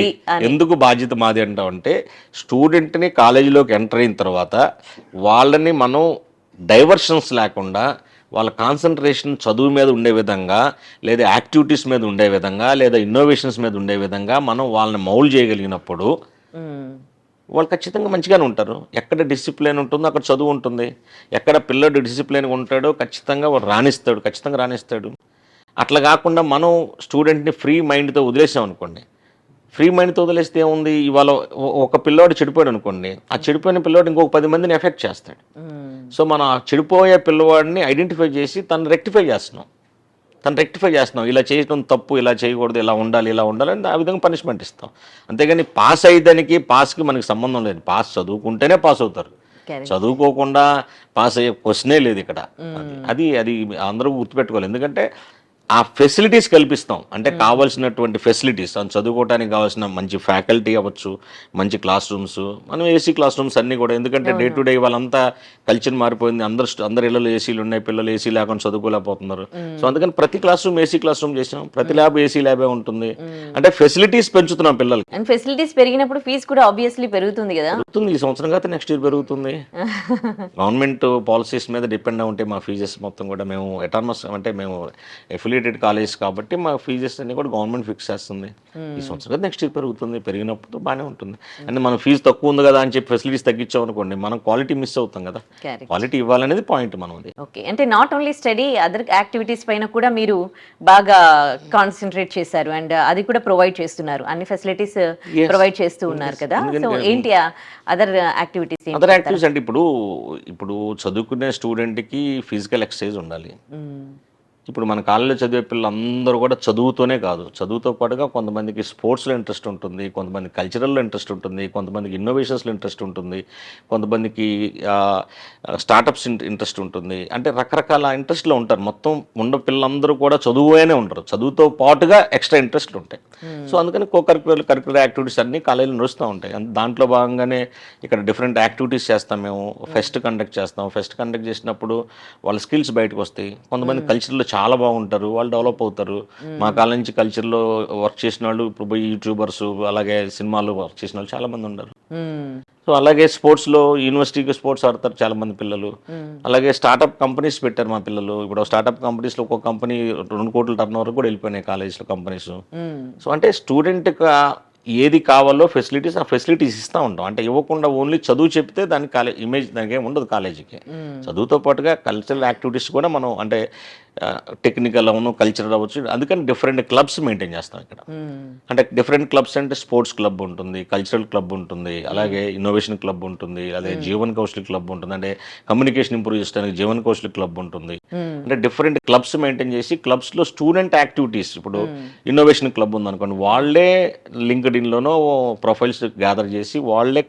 ఎందుకు బాధ్యత మాది అంటామంటే, స్టూడెంట్ని కాలేజీలోకి ఎంటర్ అయిన తర్వాత వాళ్ళని మనం డైవర్షన్స్ లేకుండా వాళ్ళ కాన్సన్ట్రేషన్ చదువు మీద ఉండే విధంగా, లేదా యాక్టివిటీస్ మీద ఉండే విధంగా, లేదా ఇన్నోవేషన్స్ మీద ఉండే విధంగా మనం వాళ్ళని మౌల్డ్ చేయగలిగినప్పుడు వాళ్ళు ఖచ్చితంగా మంచిగానే ఉంటారు. ఎక్కడ డిసిప్లిన్ ఉంటుందో అక్కడ చదువు ఉంటుంది. ఎక్కడ పిల్లడు డిసిప్లిన్గా ఉంటాడో ఖచ్చితంగా వాడు ఖచ్చితంగా రాణిస్తాడు. అట్లా కాకుండా మనం స్టూడెంట్ని ఫ్రీ మైండ్తో వదిలేసాం అనుకోండి. ఫ్రీ మైండ్తో వదిలేస్తే ఏముంది, ఇవాళ ఒక పిల్లోడు చెడిపోయాడు అనుకోండి, ఆ చెడిపోయిన పిల్లోడు ఇంకొక 10 మందిని ఎఫెక్ట్ చేస్తాడు. సో మనం ఆ చెడిపోయే పిల్లవాడిని ఐడెంటిఫై చేసి తను రెక్టిఫై చేస్తున్నాం. ఇలా చేయడం తప్పు, ఇలా చేయకూడదు, ఇలా ఉండాలి అని ఆ విధంగా పనిష్మెంట్ ఇస్తాం. అంతేగాని పాస్ అయ్యేదానికి పాస్కి మనకి సంబంధం లేదు. పాస్ చదువుకుంటేనే పాస్ అవుతారు, చదువుకోకుండా పాస్ అయ్యే క్వశ్చనే లేదు ఇక్కడ. అది అందరూ గుర్తుపెట్టుకోవాలి. ఎందుకంటే ఆ ఫెసిలిటీస్ కల్పిస్తాం. అంటే కావాల్సినటువంటి ఫెసిలిటీస్, చదువుకోవడానికి కావాల్సిన మంచి ఫ్యాకల్టీ అవ్వచ్చు, మంచి క్లాస్ రూమ్స్, మనం ఏసీ క్లాస్ రూమ్స్ అన్నీ కూడా. ఎందుకంటే డే టు డే వాళ్ళంతా కల్చర్ మారిపోయింది. అందరి ఇళ్ళలో ఏసీలు ఉన్నాయి, పిల్లలు ఏసీ లేకుండా చదువుకోలేకపోతున్నారు. సో అందుకని ప్రతి class room AC class room చేసాం, ప్రతి ల్యాబ్ ఏసీ ల్యాబే ఉంటుంది. అంటే ఫెసిలిటీస్ పెంచుతున్నాం పిల్లలకి. అండ్ ఫెసిలిటీస్ పెరిగినప్పుడు ఫీజు కూడా ఆబ్వియస్లీ పెరుగుతుంది కదా. పెరుగుతుంది, ఈ సంవత్సరం కాదు నెక్స్ట్ ఇయర్ పెరుగుతుంది. గవర్నమెంట్ పాలసీస్ మీద డిపెండ్ అయి ఉంటే మా ఫీజెస్ మొత్తం కూడా మేము అటానమస్, అంటే మేము ఎఫిలియేటెడ్ కాలేజ్ కాబట్టి మా ఫీజెస్ అన్ని కూడా గవర్నమెంట్ ఫిక్స్ చేస్తుంది. ఈ సంవత్సరం నెక్స్ట్ ఇయర్ పెరుగుతుంది. పెరిగినప్పుడు బాగానే ఉంటుంది. అంటే మనం ఫీజు తక్కువ ఉంది కదా అని చెప్పి ఫెసిలిటీస్ తగ్గించాం అనుకోండి, మనం క్వాలిటీ మిస్ అవుతాం కదా. క్వాలిటీ ఇవ్వాలనేది పాయింట్ మనది. ఓకే, అంటే not only study, other activities పైన కూడా మీరు బాగా కాన్సన్ట్రేట్ చేశారు అండ్ అది కూడా ప్రొవైడ్ చేస్తున్నారు. అన్ని ఫెసిలిటీస్ ప్రొవైడ్ చేస్తూ ఉన్నారు కదా. సో ఏంటి అదర్ యాక్టివిటీస్? అంటే ఇప్పుడు చదువుకునే స్టూడెంట్కి ఫిజికల్ ఎక్సర్సైజ్ ఉండాలి. ఇప్పుడు మన కాలేజీలో చదివే పిల్లలందరూ కూడా చదువుతోనే కాదు, చదువుతో పాటుగా కొంతమందికి స్పోర్ట్స్లో ఇంట్రెస్ట్ ఉంటుంది, కొంతమంది కల్చరల్లో ఇంట్రెస్ట్ ఉంటుంది, కొంతమందికి ఇన్నోవేషన్స్లో ఇంట్రెస్ట్ ఉంటుంది, కొంతమందికి స్టార్టప్స్ ఇంట్రెస్ట్ ఉంటుంది. అంటే రకరకాల ఇంట్రెస్ట్లో ఉంటారు. మొత్తం ఉన్న పిల్లలందరూ కూడా చదువునే ఉంటారు, చదువుతో పాటుగా ఎక్స్ట్రా ఇంట్రెస్ట్లు ఉంటాయి. సో అందుకని కరిక్యులర్ యాక్టివిటీస్ అన్నీ కాలేజీలో నడుస్తూ ఉంటాయి. దాంట్లో భాగంగానే ఇక్కడ డిఫరెంట్ యాక్టివిటీస్ చేస్తాం. మేము ఫెస్ట్ కండక్ట్ చేస్తాం. ఫెస్ట్ కండక్ట్ చేసినప్పుడు వాళ్ళ స్కిల్స్ బయటకు వస్తాయి. కొంతమంది కల్చర్లో చాలా బాగుంటారు, వాళ్ళు డెవలప్ అవుతారు. మా కాలేజ్ నుంచి కల్చర్లో వర్క్ చేసిన వాళ్ళు ఇప్పుడు పోయి యూట్యూబర్స్, అలాగే సినిమాలో వర్క్ చేసిన వాళ్ళు చాలా మంది ఉన్నారు. సో అలాగే స్పోర్ట్స్లో యూనివర్సిటీకి స్పోర్ట్స్ ఆడతారు చాలా మంది పిల్లలు. అలాగే స్టార్టప్ కంపెనీస్ పెట్టారు మా పిల్లలు. ఇప్పుడు స్టార్టప్ కంపెనీస్లో ఒక్కొక్క కంపెనీ 2 కోట్ల టర్న్ ఓవర్ కూడా వెళ్ళిపోయినాయి కాలేజ్లో కంపెనీస్. సో అంటే స్టూడెంట్కి ఏది కావాలో ఫెసిలిటీస్, ఆ ఫెసిలిటీస్ ఇస్తూ ఉంటాం. అంటే ఇవ్వకుండా ఓన్లీ చదువు చెప్తే దానికి ఇమేజ్ దానికి ఏమి ఉండదు కాలేజీకి. చదువుతో పాటుగా కల్చరల్ యాక్టివిటీస్ కూడా మనం అంటే టెక్నికల్ అవును, కల్చరల్ అవ్వచ్చు. అందుకని డిఫరెంట్ క్లబ్స్ మెయింటైన్ చేస్తాం ఇక్కడ. అంటే డిఫరెంట్ క్లబ్స్ అంటే స్పోర్ట్స్ క్లబ్ ఉంటుంది, కల్చరల్ క్లబ్ ఉంటుంది, అలాగే ఇన్నోవేషన్ క్లబ్ ఉంటుంది, అదే జీవన్ కౌశల్ క్లబ్ ఉంటుంది, అంటే కమ్యూనికేషన్ ఇంప్రూవ్ చేయడానికి జీవన్ కౌశల్ క్లబ్ ఉంటుంది. అంటే డిఫరెంట్ క్లబ్స్ మెయింటైన్ చేసి క్లబ్స్లో స్టూడెంట్ యాక్టివిటీస్, ఇప్పుడు ఇన్నోవేషన్ క్లబ్ ఉంది అనుకోండి, వాళ్ళే లింక్డ్ఇన్లోనో ప్రొఫైల్స్ గ్యాదర్ చేసి వాళ్ళే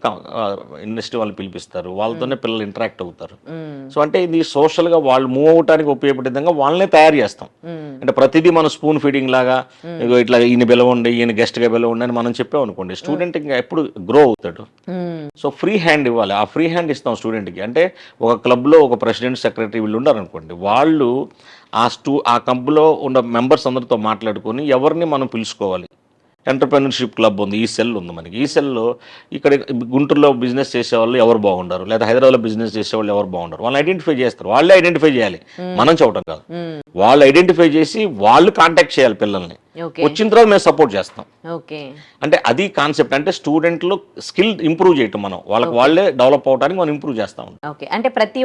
ఇండస్ట్రీ వాళ్ళు పిలిపిస్తారు, వాళ్ళతోనే పిల్లలు ఇంటరాక్ట్ అవుతారు. సో అంటే ఇది సోషల్గా వాళ్ళు మూవ్ అవడానికి ఉపయోగపడే విధంగా వాళ్ళనే తయారు చేస్తాం. అంటే ప్రతిదీ మనం స్పూన్ ఫీడింగ్ లాగా ఇట్లా ఈయన పిలవండి, ఈయన గెస్ట్గా పిలవండి అని మనం చెప్పాం అనుకోండి, స్టూడెంట్ ఇంకా ఎప్పుడు గ్రో అవుతాడు. సో ఫ్రీ హ్యాండ్ ఇవ్వాలి. ఆ ఫ్రీ హ్యాండ్ ఇస్తాం స్టూడెంట్కి. అంటే ఒక క్లబ్లో ఒక ప్రెసిడెంట్, సెక్రటరీ వీళ్ళు ఉన్నారనుకోండి, వాళ్ళు ఆ క్లబ్లో ఉన్న మెంబర్స్ అందరితో మాట్లాడుకొని ఎవరిని మనం పిలుచుకోవాలి. ఎంటర్‌ప్రెన్యూర్‌షిప్ క్లబ్ ఉంది, ఈ సెల్ ఉంది మనకి. ఈ సెల్లో ఇక్కడ గుంటూరులో బిజినెస్ చేసేవాళ్ళు ఎవరు బాగుంటారు, లేదా హైదరాబాద్లో బిజినెస్ చేసేవాళ్ళు ఎవరు బాగుంటారు, వాళ్ళని ఐడెంటిఫై చేస్తారు. వాళ్ళే ఐడెంటిఫై చేయాలి, మనం చెప్పడం కాదు. వాళ్ళు ఐడెంటిఫై చేసి వాళ్ళు కాంటాక్ట్ చేయాలి పిల్లల్ని. వచ్చిన తర్వాత మేము సపోర్ట్ చేస్తాం. అంటే అది కాన్సెప్ట్. అంటే స్టూడెంట్లు స్కిల్ ఇంప్రూవ్ చేయటం, మనం వాళ్ళే డెవలప్ అవడానికి మనం ఇంప్రూవ్ చేస్తాం. అంటే ప్రతి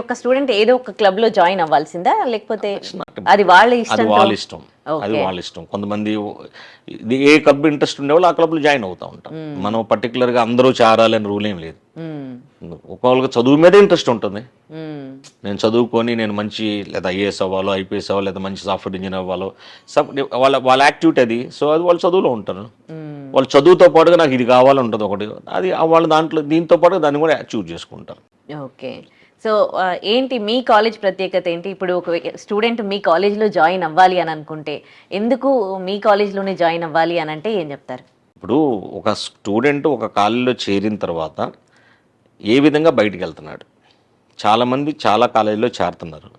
ఒక్క స్టూడెంట్ ఏదో ఒక క్లబ్ లో జాయిన్ అవ్వాల్సిందా, లేకపోతే అది వాళ్ళ ఇష్టం? అది వాళ్ళ ఇష్టం. కొంతమంది ఏ క్లబ్ ఇంట్రెస్ట్ ఉండేవాళ్ళు ఆ క్లబ్లో జాయిన్ అవుతూ ఉంటాం. మనం పర్టికులర్గా అందరూ చేరాలని రూల్ ఏం లేదు. ఒక్కొక్కరికి చదువు మీద ఇంట్రెస్ట్ ఉంటుంది. నేను చదువుకొని నేను మంచి లేదా ఐఏఎస్ అవ్వాలో, ఐపీఎస్ అవ్వాలో, లేదా మంచి సాఫ్ట్వేర్ ఇంజనీర్ అవ్వాలో, వాళ్ళ యాక్టివిటీ అది. సో అది వాళ్ళు చదువులో ఉంటారు. వాళ్ళు చదువుతో పాటుగా నాకు ఇది కావాలని ఉంటుంది ఒకటి, అది వాళ్ళ దాంట్లో దీంతో పాటుగా దాన్ని కూడా చూజ్ చేసుకుంటారు. ఓకే. సో ఏంటి మీ కాలేజ్ ప్రత్యేకత ఏంటి? ఇప్పుడు ఒక స్టూడెంట్ మీ కాలేజ్లో జాయిన్ అవ్వాలి అని అనుకుంటే, ఎందుకు మీ కాలేజ్లోనే జాయిన్ అవ్వాలి అని అంటే ఏం చెప్తారు? ఇప్పుడు ఒక స్టూడెంట్ ఒక కాలేజీలో చేరిన తర్వాత ఏ విధంగా బయటికి వెళ్తున్నాడు, చాలామంది చాలా కాలేజీలో చేరుతున్నారు.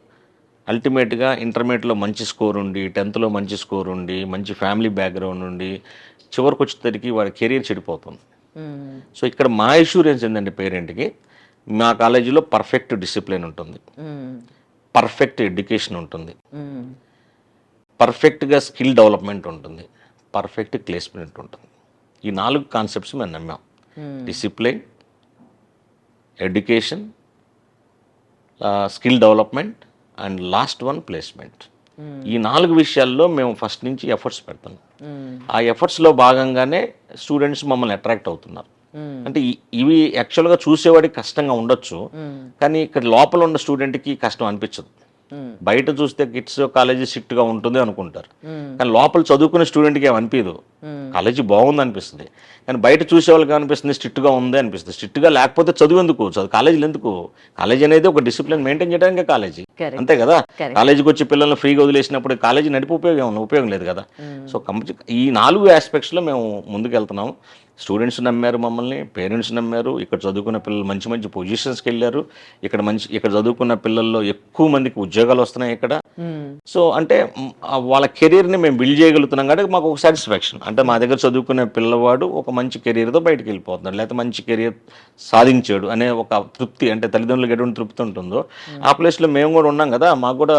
అల్టిమేట్గా ఇంటర్మీడియట్లో మంచి స్కోర్ ఉండి, 10th మంచి స్కోర్ ఉండి, మంచి ఫ్యామిలీ బ్యాక్గ్రౌండ్ ఉండి, చివరికి వచ్చేసరికి వాడి కెరీర్ చెడిపోతుంది. సో ఇక్కడ మా ఇన్సూరెన్స్ ఏంటంటే పేరెంట్కి, మా కాలేజీలో పర్ఫెక్ట్ డిసిప్లిన్ ఉంటుంది, పర్ఫెక్ట్ ఎడ్యుకేషన్ ఉంటుంది, పర్ఫెక్ట్గా స్కిల్ డెవలప్మెంట్ ఉంటుంది, పర్ఫెక్ట్ ప్లేస్మెంట్ ఉంటుంది. ఈ 4 కాన్సెప్ట్స్ మేము నమ్మాం. Discipline, education, skill development and last one placement. ఈ 4 విషయాల్లో మేము ఫస్ట్ నుంచి ఎఫర్ట్స్ పెడతాం. ఆ ఎఫర్ట్స్లో భాగంగానే స్టూడెంట్స్ మమ్మల్ని అట్రాక్ట్ అవుతున్నారు. అంటే ఇవి యాక్చువల్గా చూసేవాడికి కష్టంగా ఉండొచ్చు, కానీ ఇక్కడ లోపల ఉన్న స్టూడెంట్కి కష్టం అనిపించదు. బయట చూస్తే కిడ్స్ కాలేజీ స్ట్రిక్ట్గా ఉంటుంది అనుకుంటారు, కానీ లోపల చదువుకునే స్టూడెంట్కి ఏమనిపించదు. కాలేజీ బాగుంది అనిపిస్తుంది, కానీ బయట చూసే వాళ్ళకి అనిపిస్తుంది స్ట్రిక్ట్గా ఉంది అనిపిస్తుంది. స్ట్రిక్ట్గా లేకపోతే చదువు ఎందుకు, కాలేజీలు ఎందుకు? కాలేజీ అనేది ఒక డిసిప్లిన్ మెయింటైన్ చేయడానికి కాలేజీ, అంతే కదా. కాలేజీకి వచ్చి పిల్లల్ని ఫ్రీగా వదిలేసినప్పుడు కాలేజీ నడిపి ఉపయోగం లేదు కదా. సో ఈ 4 ఆస్పెక్ట్స్లో మేము ముందుకు వెళ్తున్నాము. స్టూడెంట్స్ నమ్మారు మమ్మల్ని, పేరెంట్స్ నమ్మారు, ఇక్కడ చదువుకున్న పిల్లలు మంచి మంచి పొజిషన్స్కి వెళ్ళారు. ఇక్కడ చదువుకున్న పిల్లల్లో ఎక్కువ మందికి ఉద్యోగాలు వస్తున్నాయి ఇక్కడ. సో అంటే వాళ్ళ కెరీర్ని మేము బిల్డ్ చేయగలుగుతున్నాం కాబట్టి మాకు ఒక సాటిస్ఫాక్షన్. అంటే మా దగ్గర చదువుకునే పిల్లవాడు ఒక మంచి కెరీర్తో బయటకు వెళ్ళిపోతున్నాడు, లేకపోతే మంచి కెరీర్ సాధించాడు అనే ఒక తృప్తి, అంటే తల్లిదండ్రులకు ఎటువంటి తృప్తి ఉంటుందో ఆ ప్లేస్లో మేము కూడా ఉన్నాం కదా. మాకు కూడా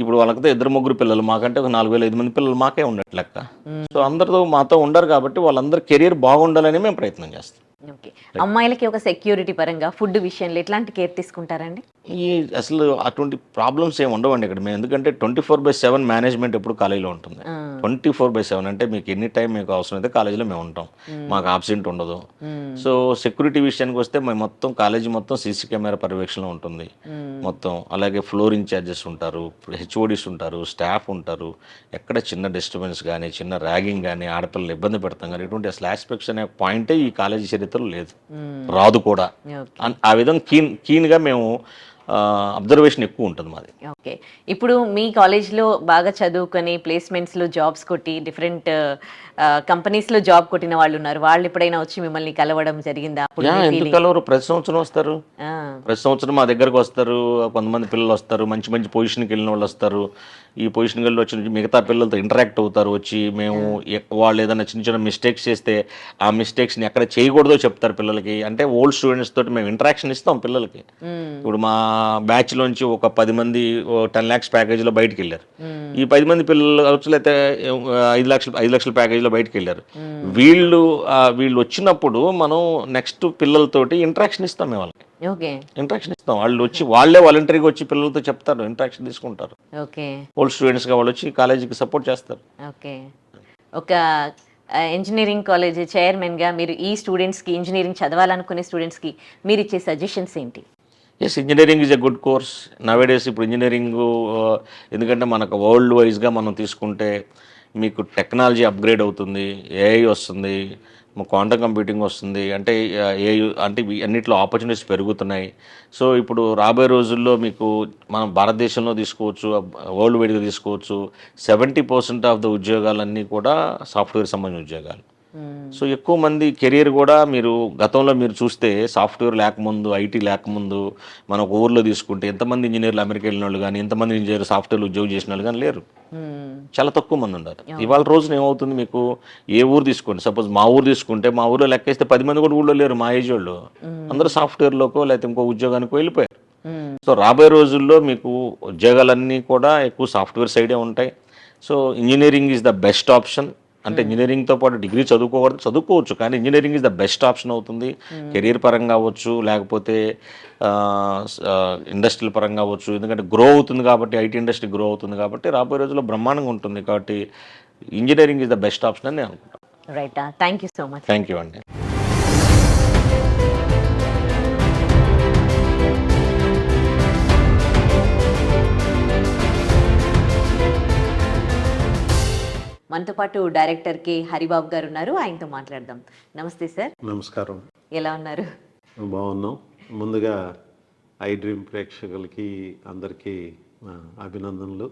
ఇప్పుడు వాళ్ళకైతే 2-3 పిల్లలు, మాకంటే ఒక 4,000-5 మంది పిల్లలు మాకే ఉన్నట్టు లెక్క. సో అందరితో మాతో ఉండరు కాబట్టి వాళ్ళందరూ కెరీర్ బాగుండాలని మేము ప్రయత్నం చేస్తాం. ఓకే. అమ్మాయిలకి ఒక సెక్యూరిటీ పరంగా ఫుడ్ విషయంలో ఎట్లాంటి కేర్ తీసుకుంటారండి? అసలు అటువంటి ప్రాబ్లమ్స్ ఏమి ఉండవండి ఇక్కడ మేము, ఎందుకంటే 24/7 మేనేజ్మెంట్ ఎప్పుడు కాలేజీలో ఉంటుంది. 24/7 అంటే మీకు ఎనీ టైం మీకు అవసరం అయితే కాలేజీలో మేము ఉంటాం, మాకు ఆబ్సెంట్ ఉండదు. సో సెక్యూరిటీ విషయానికి వస్తే మేము మొత్తం కాలేజీ మొత్తం సీసీ కెమెరా పర్యవేక్షణలో ఉంటుంది మొత్తం. అలాగే ఫ్లోర్ ఇన్ఛార్జెస్ ఉంటారు, హెచ్ఓడీస్ ఉంటారు, స్టాఫ్ ఉంటారు. ఎక్కడ చిన్న డిస్టర్బెన్స్ కానీ, చిన్న ర్యాగింగ్ కానీ, ఆడపిల్లలు ఇబ్బంది పెడతాం కానీ, ఇటువంటి అసలు ఆస్పెక్ట్స్ అనే పాయింటే ఈ కాలేజీ చరిత్రలో లేదు, రాదు కూడా. ఆ విధంగా కీన్గా మేము అబ్జర్వేషన్ ఎక్కువ ఉంటుంది మాది. ఓకే. ఇప్పుడు మీ కాలేజ్లో బాగా చదువుకొని ప్లేస్మెంట్స్లో జాబ్స్ కొట్టి డిఫరెంట్ కంపెనీస్లో జాబ్ కొట్టిన వాళ్ళు ఉన్నారు. వాళ్ళు ఎప్పుడైనా వచ్చి మిమ్మల్ని కలవడం జరిగిందా? అప్పుడు మీ ఎందుకు feeling? కలవరు? ప్రతి సంవత్సరం వస్తారు. ఆ, ప్రతి సంవత్సరం మా దగ్గరకు వస్తారు. కొంతమంది పిల్లలు వస్తారు, మంచి మంచి పొజిషన్కి వెళ్ళిన వాళ్ళు వస్తారు. ఈ పొజిషన్కి వెళ్ళి వచ్చి మిగతా పిల్లలతో ఇంటరాక్ట్ అవుతారు. వచ్చి మేము వాళ్ళు ఏదైనా చిన్న చిన్న మిస్టేక్స్ చేస్తే ఆ మిస్టేక్స్ని ఎక్కడ చేయకూడదో చెప్తారు పిల్లలకి. అంటే ఓల్డ్ స్టూడెంట్స్ తోటి మేము ఇంటరాక్షన్ ఇస్తాం పిల్లలకి. ఇప్పుడు మా బ్యాచ్లోంచి ఒక 10 మంది 10 lakhs ప్యాకేజీలో బయటికి వెళ్ళారు. ఈ 10 మంది పిల్లలు కావచ్చు, లేకపోతే 5 లక్షల ప్యాకేజీలో బయటికి వెళ్ళారు. వీళ్ళు వచ్చినప్పుడు మనం నెక్స్ట్ పిల్లలతోటి ఇంటరాక్షన్ ఇస్తాం మేము వాళ్ళకి. ఓకే. ఇంటరాక్షన్ ఇస్తాం. వాళ్ళు వచ్చి వాళ్ళే వాలంటరీగా వచ్చి పిల్లలతో చెప్తారు, ఇంటరాక్షన్ తీసుకుంటారు. ఓకే. ఓల్డ్ స్టూడెంట్స్గా వాళ్ళు వచ్చి కాలేజీకి సపోర్ట్ చేస్తారు. ఓకే. ఒక ఇంజనీరింగ్ కాలేజ్ చైర్మన్గా మీరు ఈ స్టూడెంట్స్కి, ఇంజనీరింగ్ చదవాలనుకునే స్టూడెంట్స్కి మీరు ఇచ్చే సజెషన్స్ ఏంటి? Yes, engineering is a good course nowadays. ఇప్పుడు ఇంజనీరింగ్ ఎందుకంటే మనకు వరల్డ్ వైజ్గా మనం తీసుకుంటే మీకు టెక్నాలజీ అప్గ్రేడ్ అవుతుంది, ఏఐ వస్తుంది, క్వాంటమ్ కంప్యూటింగ్ వస్తుంది. అంటే ఏఐ అంటే అన్నిట్లో ఆపర్చునిటీస్ పెరుగుతున్నాయి. సో ఇప్పుడు రాబోయే రోజుల్లో మీకు మనం భారతదేశంలో తీసుకోవచ్చు, వరల్డ్ వైడ్గా తీసుకోవచ్చు, 70% ఆఫ్ ద ఉద్యోగాలన్నీ కూడా సాఫ్ట్వేర్ సంబంధించిన ఉద్యోగాలు. సో ఎక్కువ మంది కెరీర్ కూడా మీరు గతంలో మీరు చూస్తే సాఫ్ట్వేర్ లేకముందు, ఐటీ లేకముందు మన ఒక ఊర్లో తీసుకుంటే ఎంతమంది ఇంజనీర్లు అమెరికా వెళ్ళిన వాళ్ళు కానీ, ఎంతమంది ఇంజనీర్ సాఫ్ట్వేర్ ఉద్యోగం చేసిన వాళ్ళు కానీ లేరు. చాలా తక్కువ మంది ఉన్నారు. ఇవాళ రోజున ఏమవుతుంది, మీకు ఏ ఊరు తీసుకోండి, సపోజ్ మా ఊరు తీసుకుంటే మా ఊర్లో లెక్కేస్తే 10 మంది కూడా ఊళ్ళో లేరు మా ఏజ్ వాళ్ళు. అందరూ సాఫ్ట్వేర్లోకో లేకపోతే ఇంకో ఉద్యోగానికి వెళ్ళిపోయారు. సో రాబోయే రోజుల్లో మీకు ఉద్యోగాలన్నీ కూడా ఎక్కువ సాఫ్ట్వేర్ సైడే ఉంటాయి. So engineering is the best option. అంటే ఇంజనీరింగ్తో పాటు డిగ్రీ చదువుకోవచ్చు, కానీ engineering is the best option అవుతుంది. కెరీర్ పరంగా అవ్వచ్చు, లేకపోతే ఇండస్ట్రియల్ పరంగా అవ్వచ్చు. ఎందుకంటే గ్రో అవుతుంది కాబట్టి, ఐటీ ఇండస్ట్రీ గ్రో అవుతుంది కాబట్టి రాబోయే రోజుల్లో బ్రహ్మాండంగా ఉంటుంది. కాబట్టి engineering is the best option అని నేను అనుకుంటాను. Right. Thank you so much. Thank you అండి. మనతో పాటు డైరెక్టర్ కె హరిబాబు గారు ఉన్నారు, ఆయనతో మాట్లాడదాం. నమస్తే సార్. నమస్కారం. ఎలా ఉన్నారు? బాగున్నాం. ముందుగా ఐ డ్రీమ్ ప్రేక్షకులకి అందరికీ అభినందనలు.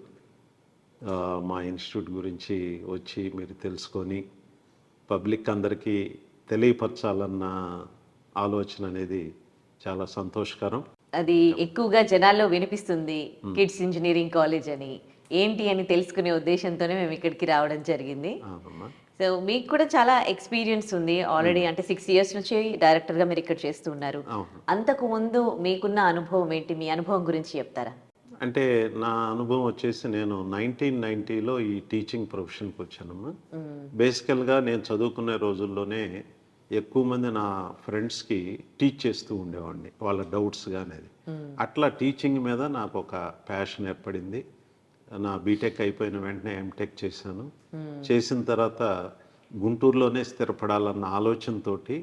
మా ఇన్స్టిట్యూట్ గురించి వచ్చి మీరు తెలుసుకొని పబ్లిక్ అందరికీ తెలియపరచాలన్న ఆలోచన అనేది చాలా సంతోషకరం. అది ఎక్కువగా జనాల్లో వినిపిస్తుంది, కిడ్స్ ఇంజనీరింగ్ కాలేజ్ అని. ఏంటి అని తెలుసుకునే ఉద్దేశంతోనే మేము ఇక్కడికి రావడం జరిగింది. సో మీకు కూడా చాలా ఎక్స్పీరియన్స్ ఉంది ఆల్రెడీ, అంటే 6 years నుంచి డైరెక్టర్గా మీరు ఇక్కడ చేస్తున్నారు. అంతకు ముందు మీకున్న అనుభవం ఏంటి? మీ అనుభవం గురించి చెప్తారా? అంటే నా అనుభవం వచ్చేసి నేను 1990లో ఈ టీచింగ్ ప్రొఫెషన్కి వచ్చానమ్మా. బేసికల్గా నేను చదువుకునే రోజుల్లోనే ఎక్కువ మంది నా ఫ్రెండ్స్కి టీచ్ చేస్తూ ఉండేవాడిని, వాళ్ళ డౌట్స్ కానీ. అట్లా టీచింగ్ మీద నాకు ఒక ప్యాషన్ ఏర్పడింది. నా బీటెక్ అయిపోయిన వెంటనే ఎంటెక్ చేశాను. చేసిన తర్వాత గుంటూరులోనే స్థిరపడాలన్న ఆలోచనతోటి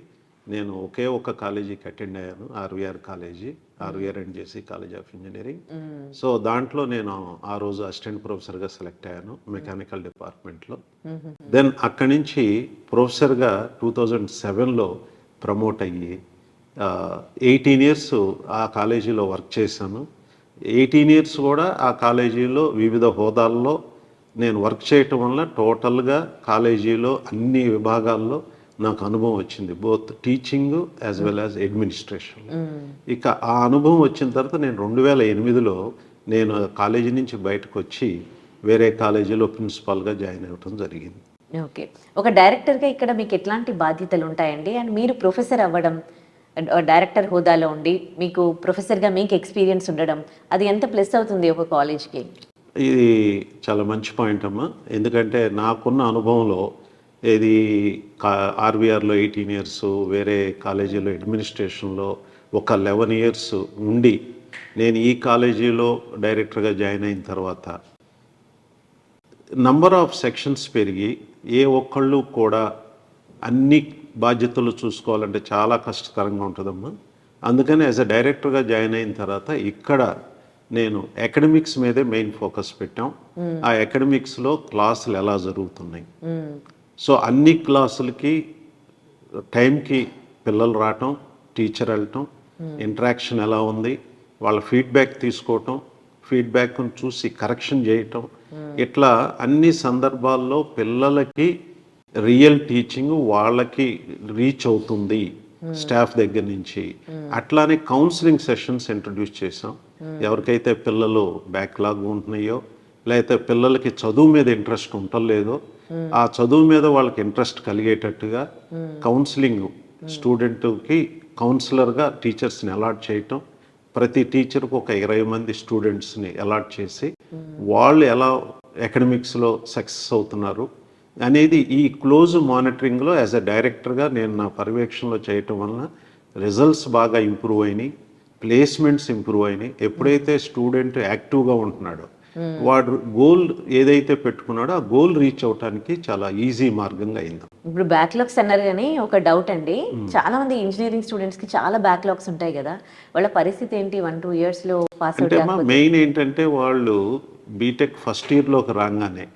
నేను ఒకే ఒక కాలేజీకి అటెండ్ అయ్యాను, RVR college, RVR and JC college of engineering. So దాంట్లో నేను ఆ రోజు అసిస్టెంట్ ప్రొఫెసర్గా సెలెక్ట్ అయ్యాను మెకానికల్ డిపార్ట్మెంట్లో. దెన్ అక్కడి నుంచి ప్రొఫెసర్గా 2007లో ప్రమోట్ అయ్యి 18 years ఆ కాలేజీలో వర్క్ చేశాను. 18 years కూడా ఆ కాలేజీలో వివిధ హోదాల్లో నేను వర్క్ చేయటం వల్ల టోటల్గా కాలేజీలో అన్ని విభాగాల్లో నాకు అనుభవం వచ్చింది, both teaching as well as administration. ఇక ఆ అనుభవం వచ్చిన తర్వాత నేను 2008లో నేను కాలేజీ నుంచి బయటకు వచ్చి వేరే కాలేజీలో ప్రిన్సిపాల్గా జాయిన్ అవ్వటం జరిగింది. ఓకే. ఒక డైరెక్టర్గా ఇక్కడ మీకు ఎట్లాంటి బాధ్యతలు ఉంటాయండి? అండ్ మీరు ప్రొఫెసర్ అవ్వడం, డైరెక్టర్ హోదాలో ఉండి మీకు ప్రొఫెసర్గా మీకు ఎక్స్పీరియన్స్ ఉండడం, అది ఎంత ప్లస్ అవుతుంది ఒక కాలేజ్కి? ఇది చాలా మంచి పాయింట్ అమ్మా. ఎందుకంటే నాకున్న అనుభవంలో ఇది ఆర్వీఆర్లో 18 years, వేరే కాలేజీలో అడ్మినిస్ట్రేషన్లో ఒక 11 years ఉండి నేను ఈ కాలేజీలో డైరెక్టర్గా జాయిన్ అయిన తర్వాత నంబర్ ఆఫ్ సెక్షన్స్ పెరిగి ఏ ఒక్కళ్ళు కూడా అన్ని బాధ్యతలు చూసుకోవాలంటే చాలా కష్టతరంగా ఉంటుందమ్మా. అందుకని యాజ్ అ డైరెక్టర్గా జాయిన్ అయిన తర్వాత ఇక్కడ నేను అకాడమిక్స్ మీదే మెయిన్ ఫోకస్ పెట్టాం. ఆ అకాడమిక్స్లో క్లాసులు ఎలా జరుగుతున్నాయి, సో అన్ని క్లాసులకి టైంకి పిల్లలు రావటం, టీచర్ వెళ్ళటం, ఇంటరాక్షన్ ఎలా ఉంది, వాళ్ళ ఫీడ్బ్యాక్ తీసుకోవటం, ఫీడ్బ్యాక్ను చూసి కరెక్షన్ చేయటం, ఇట్లా అన్ని సందర్భాల్లో పిల్లలకి రియల్ టీచింగ్ వాళ్ళకి రీచ్ అవుతుంది స్టాఫ్ దగ్గర నుంచి. అట్లానే కౌన్సిలింగ్ సెషన్స్ ఇంట్రడ్యూస్ చేసాం. ఎవరికైతే పిల్లలు బ్యాక్లాగ్ ఉంటున్నాయో, లేకపోతే పిల్లలకి చదువు మీద ఇంట్రెస్ట్ ఉండలేదో, ఆ చదువు మీద వాళ్ళకి ఇంట్రెస్ట్ కలిగేటట్టుగా కౌన్సిలింగ్, స్టూడెంట్కి కౌన్సిలర్గా టీచర్స్ని అలాట్ చేయటం, ప్రతి టీచర్కి ఒక 20 మంది స్టూడెంట్స్ని అలాట్ చేసి వాళ్ళు ఎలా అకాడమిక్స్లో సక్సెస్ అవుతున్నారు అనేది ఈ క్లోజ్ మానిటరింగ్లో యాజ్ అ డైరెక్టర్గా నేను నా పర్యవేక్షణలో చేయటం వలన రిజల్ట్స్ బాగా ఇంప్రూవ్ అయినాయి, ప్లేస్మెంట్స్ ఇంప్రూవ్ అయినాయి. ఎప్పుడైతే స్టూడెంట్ యాక్టివ్గా ఉంటున్నాడో వాడు గోల్ ఏదైతే పెట్టుకున్నాడో ఆ గోల్ రీచ్ అవడానికి చాలా ఈజీ మార్గంగా అయింది. ఇప్పుడు బ్యాక్లాగ్స్ అన్నారు కానీ ఒక డౌట్ అండి, చాలా మంది ఇంజనీరింగ్ స్టూడెంట్స్ కి చాలా బ్యాక్లాగ్స్ ఉంటాయి కదా, వాళ్ళ పరిస్థితి ఏంటి 1-2 years లో పాస్ అవుట్? అంటే మెయిన్ ఏంటంటే వాళ్ళు బీటెక్ ఫస్ట్ ఇయర్లోకి రాగానే,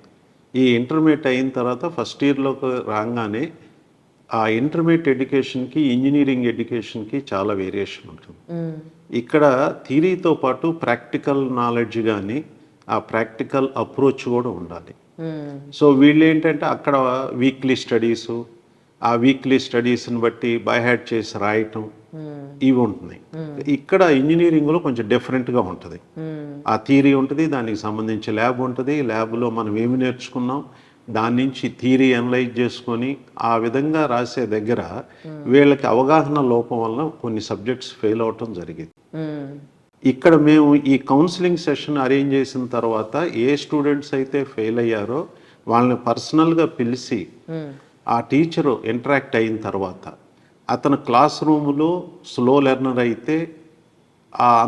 ఈ ఇంటర్మీడియట్ అయిన తర్వాత ఫస్ట్ ఇయర్లోకి రాగానే ఆ ఇంటర్మీడియట్ ఎడ్యుకేషన్కి ఇంజనీరింగ్ ఎడ్యుకేషన్కి చాలా వేరియేషన్ ఉంటుంది. ఇక్కడ థియరీతో పాటు ప్రాక్టికల్ నాలెడ్జ్ కానీ ఆ ప్రాక్టికల్ అప్రోచ్ కూడా ఉండాలి. సో వీళ్ళు ఏంటంటే అక్కడ వీక్లీ స్టడీస్, ఆ వీక్లీ స్టడీస్ని బట్టి బై హ్యాడ్ చేసి రాయటం ఇవి ఉంటున్నాయి. ఇక్కడ ఇంజనీరింగ్లో కొంచెం డిఫరెంట్గా ఉంటుంది. ఆ థియరీ ఉంటుంది, దానికి సంబంధించి ల్యాబ్ ఉంటుంది, ల్యాబ్లో మనం ఏమి నేర్చుకున్నాం దాని నుంచి థియరీ అనలైజ్ చేసుకొని ఆ విధంగా రాసే దగ్గర వీళ్ళకి అవగాహన లోపం వలన కొన్ని సబ్జెక్ట్స్ ఫెయిల్ అవటం జరిగింది. ఇక్కడ మేము ఈ కౌన్సిలింగ్ సెషన్ అరేంజ్ చేసిన తర్వాత ఏ స్టూడెంట్స్ అయితే ఫెయిల్ అయ్యారో వాళ్ళని పర్సనల్గా పిలిచి ఆ టీచరు ఇంటరాక్ట్ అయిన తర్వాత అతను క్లాస్ రూమ్లో స్లో లెర్నర్ అయితే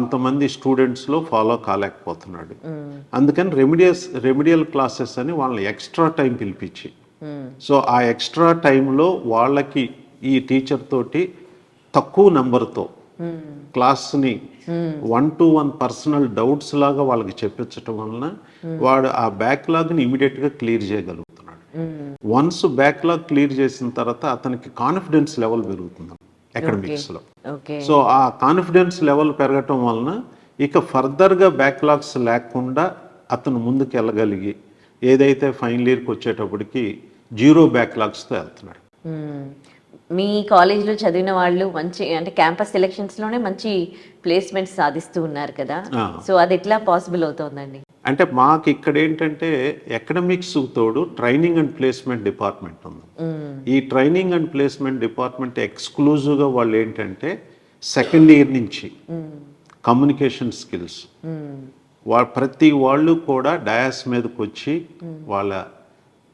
అంతమంది స్టూడెంట్స్లో ఫాలో కాలేకపోతున్నాడు. అందుకని రెమిడియల్ క్లాసెస్ అని వాళ్ళని ఎక్స్ట్రా టైం పిలిపించి, సో ఆ ఎక్స్ట్రా టైంలో వాళ్ళకి ఈ టీచర్ తోటి తక్కువ నెంబర్తో క్లాస్ని 1-to-1 పర్సనల్ డౌట్స్ లాగా వాళ్ళకి చెప్పించటం వలన వాడు ఆ బ్యాక్లాగ్ని ఇమీడియట్గా క్లియర్ చేయగలుగుతున్నాడు. వన్స్ బ్యాక్లాగ్ క్లియర్ చేసిన తర్వాత అతనికి కాన్ఫిడెన్స్ లెవెల్ పెరుగుతుంది అకాడమిక్స్లో. సో ఆ కాన్ఫిడెన్స్ లెవెల్ పెరగటం వలన ఇక ఫర్దర్గా బ్యాక్లాగ్స్ లేకుండా అతను ముందుకు వెళ్ళగలిగి ఏదైతే ఫైనల్ ఇయర్కి వచ్చేటప్పటికి 0 బ్యాక్లాగ్స్తో వెళ్తున్నాడు. మీ కాలేజ్లో చదివిన వాళ్ళు మంచి అంటే క్యాంపస్ సెలెక్షన్స్లోనే మంచి ప్లేస్మెంట్స్ సాధిస్తూ ఉన్నారు కదా, సో అది ఎట్లా పాసిబుల్ అవుతుందండి? అంటే మాకు ఇక్కడ ఏంటంటే అకాడమిక్స్ తోడు ట్రైనింగ్ అండ్ ప్లేస్మెంట్ డిపార్ట్మెంట్ ఉంది. ఈ ట్రైనింగ్ అండ్ ప్లేస్మెంట్ డిపార్ట్మెంట్ ఎక్స్క్లూజివ్గా వాళ్ళు ఏంటంటే సెకండ్ ఇయర్ నుంచి కమ్యూనికేషన్ స్కిల్స్ ప్రతి వాళ్ళు కూడా డయాస్ మీదకి వచ్చి వాళ్ళ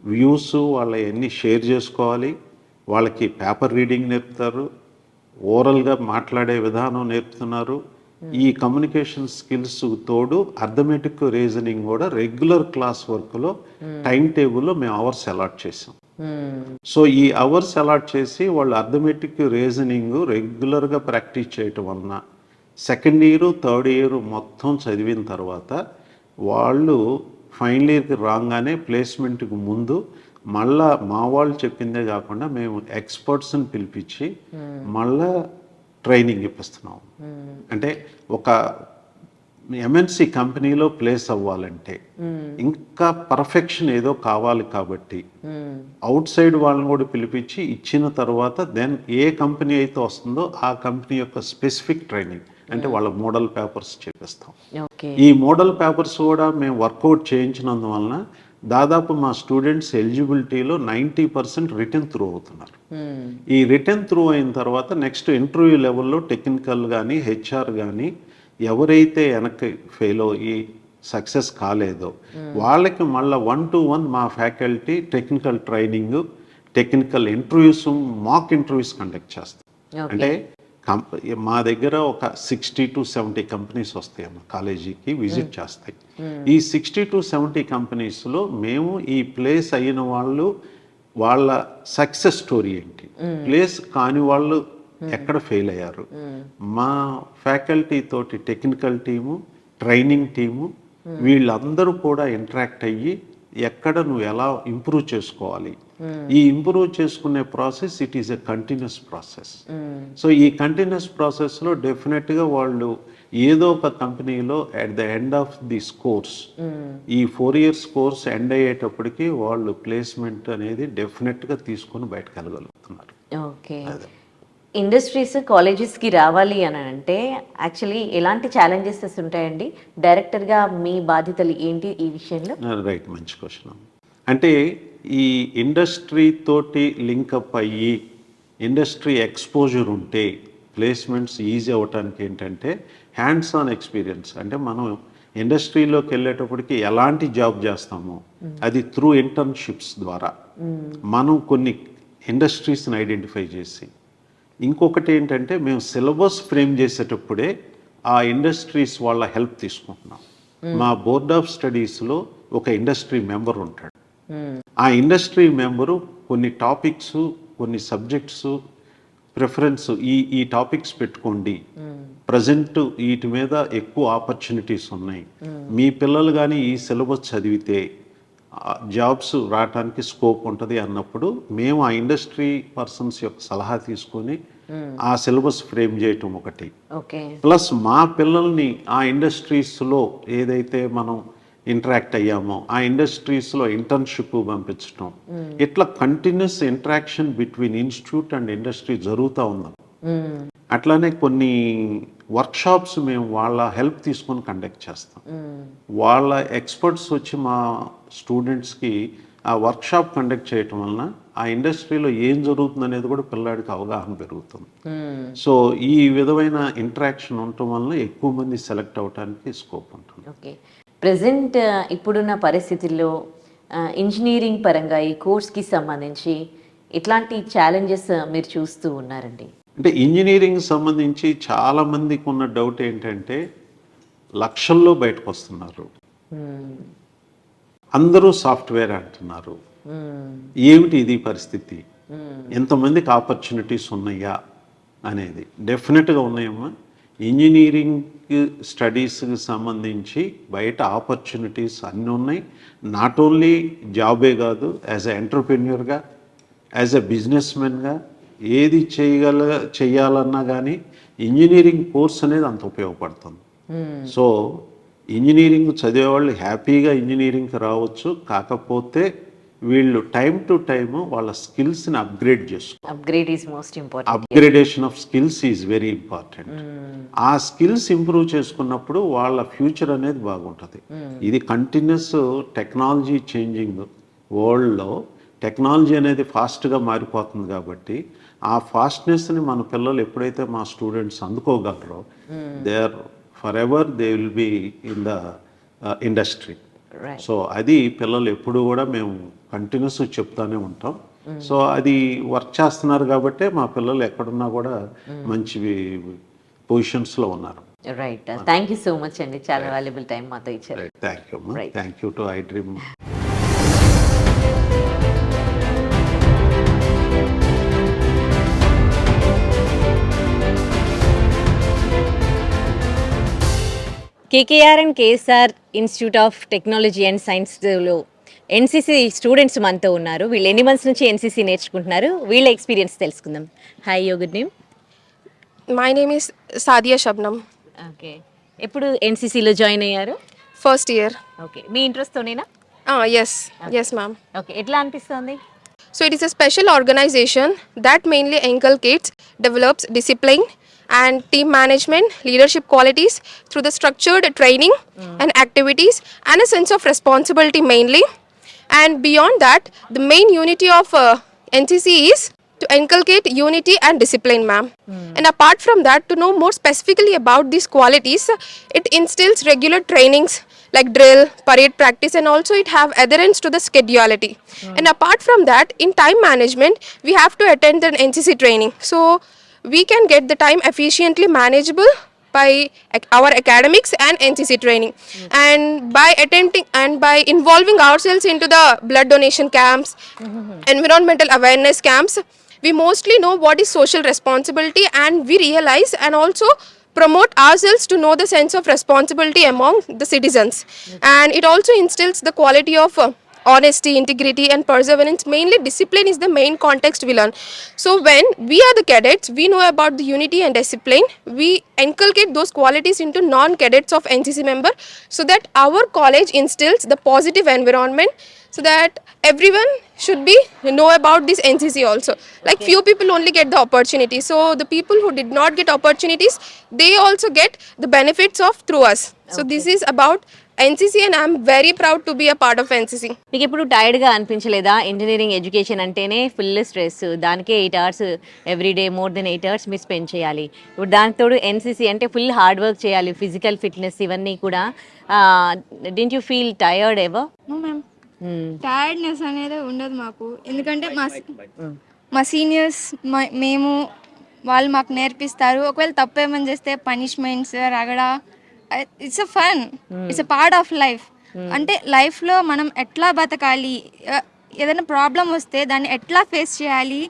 వ్యూస్ వాళ్ళ అన్నీ షేర్ చేసుకోవాలి. వాళ్ళకి పేపర్ రీడింగ్ నేర్పుతారు, ఓరల్గా మాట్లాడే విధానం నేర్పుతున్నారు. ఈ కమ్యూనికేషన్ స్కిల్స్ తోడు అర్థమెటిక్ రీజనింగ్ కూడా రెగ్యులర్ క్లాస్ వర్క్లో టైం టేబుల్లో మేము అవర్స్ అలాట్ చేసాం. సో ఈ అవర్స్ అలాట్ చేసి వాళ్ళు అర్థమెటిక్ రీజనింగ్ రెగ్యులర్గా ప్రాక్టీస్ చేయటం వలన సెకండ్ ఇయర్ థర్డ్ ఇయర్ మొత్తం చదివిన తర్వాత వాళ్ళు ఫైనల్ ఇయర్కి రాగానే ప్లేస్మెంట్కి ముందు మళ్ళా మా వాళ్ళు చెప్పిందే కాకుండా మేము ఎక్స్పర్ట్స్ని పిలిపించి మళ్ళా ట్రైనింగ్ ఇప్పిస్తున్నాం. అంటే ఒక ఎంఎన్సి కంపెనీలో ప్లేస్ అవ్వాలంటే ఇంకా పర్ఫెక్షన్ ఏదో కావాలి కాబట్టి అవుట్ సైడ్ వాళ్ళని కూడా పిలిపించి ఇచ్చిన తర్వాత దెన్ ఏ కంపెనీ అయితే వస్తుందో ఆ కంపెనీ యొక్క స్పెసిఫిక్ ట్రైనింగ్ అంటే వాళ్ళ మోడల్ పేపర్స్ చేపిస్తాం. ఈ మోడల్ పేపర్స్ కూడా మేము వర్కౌట్ చేయించినందువలన దాదాపు మా స్టూడెంట్స్ ఎలిజిబిలిటీలో 90% రిటర్న్ త్రూ అవుతున్నారు. ఈ రిటర్న్ త్రూ అయిన తర్వాత నెక్స్ట్ ఇంటర్వ్యూ లెవెల్లో టెక్నికల్ కానీ హెచ్ఆర్ కానీ ఎవరైతే వెనక్కి ఫెయిల్ అయ్యి సక్సెస్ కాలేదో వాళ్ళకి మళ్ళీ 1-to-1 మా faculty technical training, technical interviews, mock interviews conduct చేస్తాం. అంటే మా దగ్గర ఒక 60 to 70 కంపెనీస్ వస్తాయి మా కాలేజీకి విజిట్ చేస్తాయి. ఈ 60 to 70 కంపెనీస్లో మేము ఈ ప్లేస్ అయిన వాళ్ళు వాళ్ళ సక్సెస్ స్టోరీ ఏంటి, ప్లేస్ కాని వాళ్ళు ఎక్కడ ఫెయిల్ అయ్యారు, మా ఫ్యాకల్టీ తోటి టెక్నికల్ టీము, ట్రైనింగ్ టీము వీళ్ళందరూ కూడా ఇంటరాక్ట్ అయ్యి ఎక్కడ నువ్వు ఎలా ఇంప్రూవ్ చేసుకోవాలి, ఈ ఇంప్రూవ్ చేసుకునే process it is a continuous process. So ఈ కంటిన్యూస్ ప్రాసెస్లో డెఫినెట్గా వాళ్ళు ఏదో ఒక కంపెనీలో at the end of this course ఈ 4 years కోర్స్ ఎండ్ అయ్యేటప్పటికి వాళ్ళు ప్లేస్మెంట్ అనేది డెఫినెట్గా తీసుకొని బయటకు వెళ్ళగలుగుతున్నారు. ఓకే, ఇండస్ట్రీస్ కాలేజెస్కి రావాలి అని అంటే యాక్చువల్లీ ఎలాంటి ఛాలెంజెస్ ఉంటాయండి? డైరెక్టర్గా మీ బాధ్యతలు ఏంటి ఈ విషయంలో? రైట్, మంచి క్వశ్చన్. అంటే ఈ ఇండస్ట్రీ తోటి లింకప్ అయ్యి ఇండస్ట్రీ ఎక్స్పోజర్ ఉంటే ప్లేస్మెంట్స్ ఈజీ అవ్వటానికి ఏంటంటే హ్యాండ్స్ ఆన్ ఎక్స్పీరియన్స్. అంటే మనం ఇండస్ట్రీలోకి వెళ్ళేటప్పటికి ఎలాంటి జాబ్ చేస్తామో అది త్రూ ఇంటర్న్షిప్స్ ద్వారా మనం కొన్ని ఇండస్ట్రీస్ని ఐడెంటిఫై చేసి, ఇంకొకటి ఏంటంటే మేము సిలబస్ ఫ్రేమ్ చేసేటప్పుడే ఆ ఇండస్ట్రీస్ వాళ్ళ హెల్ప్ తీసుకుంటున్నాం. మా బోర్డ్ ఆఫ్ స్టడీస్లో ఒక ఇండస్ట్రీ మెంబర్ ఉంటాడు. ఆ ఇండస్ట్రీ మెంబరు కొన్ని టాపిక్స్, కొన్ని సబ్జెక్ట్స్ ప్రిఫరెన్స్, ఈ టాపిక్స్ పెట్టుకోండి, ప్రజెంట్ వీటి మీద ఎక్కువ ఆపర్చునిటీస్ ఉన్నాయి, మీ పిల్లలు కానీ ఈ సిలబస్ చదివితే జాబ్స్ రావడానికి స్కోప్ ఉంటుంది అన్నప్పుడు మేము ఆ ఇండస్ట్రీ పర్సన్స్ యొక్క సలహా తీసుకొని ఆ సిలబస్ ఫ్రేమ్ చేయటం ఒకటి. ప్లస్ మా పిల్లల్ని ఆ ఇండస్ట్రీస్లో ఏదైతే మనం ఇంటరాక్ట్ అయ్యామో ఆ ఇండస్ట్రీస్లో ఇంటర్న్షిప్ పంపించడం, ఇట్లా continuous interaction between institute and industry జరుగుతూ ఉంది. అట్లానే కొన్ని వర్క్షాప్స్ మేము వాళ్ళ హెల్ప్ తీసుకొని కండక్ట్ చేస్తాం. వాళ్ళ ఎక్స్పర్ట్స్ వచ్చి మా స్టూడెంట్స్కి ఆ వర్క్షాప్ కండక్ట్ చేయటం వలన ఆ ఇండస్ట్రీలో ఏం జరుగుతుంది అనేది కూడా పిల్లాడికి అవగాహన పెరుగుతుంది. సో ఈ విధమైన ఇంటరాక్షన్ ఉండటం వలన ఎక్కువ మంది సెలెక్ట్ అవడానికి స్కోప్ ఉంటుంది. ఓకే, ప్రజెంట్ ఇప్పుడున్న పరిస్థితుల్లో ఇంజనీరింగ్ పరంగా ఈ కోర్స్కి సంబంధించి ఎట్లాంటి ఛాలెంజెస్ మీరు చూస్తూ ఉన్నారండి? అంటే ఇంజనీరింగ్ సంబంధించి చాలా మందికి ఉన్న డౌట్ ఏంటంటే లక్షల్లో బయటకు వస్తున్నారు, అందరూ సాఫ్ట్వేర్ అంటున్నారు, ఏమిటి ఇది పరిస్థితి, ఎంతమందికి ఆపర్చునిటీస్ ఉన్నాయా అనేది. డెఫినెట్గా ఉన్నాయమ్మా. ఇంజనీరింగ్ స్టడీస్కి సంబంధించి బయట ఆపర్చునిటీస్ అన్నీ ఉన్నాయి. నాట్ ఓన్లీ జాబే కాదు, యాజ్ ఎ ఎంటర్ప్రెన్యూర్గా, యాజ్ ఎ బిజినెస్మెన్గా ఏది చేయాలన్నా కానీ ఇంజనీరింగ్ కోర్స్ అనేది అంత ఉపయోగపడుతుంది. సో ఇంజనీరింగ్ చదివేవాళ్ళు హ్యాపీగా ఇంజనీరింగ్కి రావచ్చు. కాకపోతే వీళ్ళు టైం టు టైమ్ వాళ్ళ స్కిల్స్ని అప్గ్రేడ్ చేసుకోవాలి. Upgradation of skills is very important. ఆ స్కిల్స్ ఇంప్రూవ్ చేసుకున్నప్పుడు వాళ్ళ ఫ్యూచర్ అనేది బాగుంటుంది. ఇది కంటిన్యూస్ టెక్నాలజీ చేంజింగ్ వరల్డ్లో టెక్నాలజీ అనేది ఫాస్ట్గా మారిపోతుంది కాబట్టి ఆ ఫాస్ట్నెస్ని మన పిల్లలు ఎప్పుడైతే మా స్టూడెంట్స్ అందుకోగలరో they are for ever they will be in the industry. So అది పిల్లలు ఎప్పుడు కూడా మేము కంటిన్యూస్ చెప్తానే ఉంటాం. సో అది వర్క్ చేస్తున్నారు కాబట్టి మా పిల్లలు ఎక్కడున్నా కూడా మంచి పొజిషన్స్లో ఉన్నారు. Right, thank you so much అండి, చాలా వాల్యుబుల్ టైం మాతో ఇచ్చారు. థ్యాంక్ యూ అమ్మా, thank you to iDream. KKR and KSR institute of technology and సైన్స్లో ఎన్సీసీ స్టూడెంట్స్ మనతో ఉన్నారు. వీళ్ళు ఎన్ని మంత్స్ నుంచి ఎన్సీసీ నేర్చుకుంటున్నారు, వీళ్ళ ఎక్స్పీరియన్స్ తెలుసుకుందాం. Hi, your good name? My name is Sadia Shabnam. Okay, ఎప్పుడు ఎన్సీసీలో జాయిన్ అయ్యారు? First year. ఓకే, మీ ఇంట్రెస్ట్తోనేనా? Yes ma'am. ఓకే, ఎట్లా అనిపిస్తుంది? So it is a special organization that mainly inculcates, develops discipline and team management, leadership qualities through the structured training and activities and a sense of responsibility mainly. And beyond that, the main unity of NCC is to inculcate unity and discipline, ma'am. And apart from that, to know more specifically about these qualities, it instills regular trainings like drill, parade practice, and also it have adherence to the schedulity. And apart from that, in time management, we have to attend an NCC training. So we can get the time efficiently manageable by our academics and NCC training. And by attempting and by involving ourselves into the blood donation camps, environmental awareness camps, we mostly know what is social responsibility, and we realize and also promote ourselves to know the sense of responsibility among the citizens. And it also instills the quality of honesty, integrity, and perseverance. Mainly, discipline is the main context we learn. So, when we are the cadets, we know about the unity and discipline. We inculcate those qualities into non-cadets of NCC member, so that our college instills the positive environment, so that everyone should be know about this NCC also. Like few people only get the opportunity, so the people who did not get opportunities, they also get the benefits of through us. So this is about NCC, and I'm very proud to be a part of NCC. మీకు ఎప్పుడు టైర్డ్గా అనిపించలేదా? Engineering education అంటేనే full stress, దానికే 8 hours everyday, more than 8 hours మీరు spend చేయాలి. ఇప్పుడు దానికి తోడు ఎన్సీసీ అంటే ఫుల్ హార్డ్ వర్క్ చేయాలి, ఫిజికల్ ఫిట్నెస్ ఇవన్నీ కూడా. Didn't you feel tired ever? No ma'am, tiredness అనేది ఉండదు మాకు. ఎందుకంటే మా సీనియర్స్ మేము వాళ్ళు మాకు నేర్పిస్తారు. ఒకవేళ తప్పేమని చేస్తే పనిష్మెంట్స్ రగడా, it's a fun, it's a part of life. అంటే లైఫ్లో మనం ఎట్లా బతకాలి, ఏదైనా ప్రాబ్లం వస్తే దాన్ని ఎట్లా ఫేస్ చేయాలి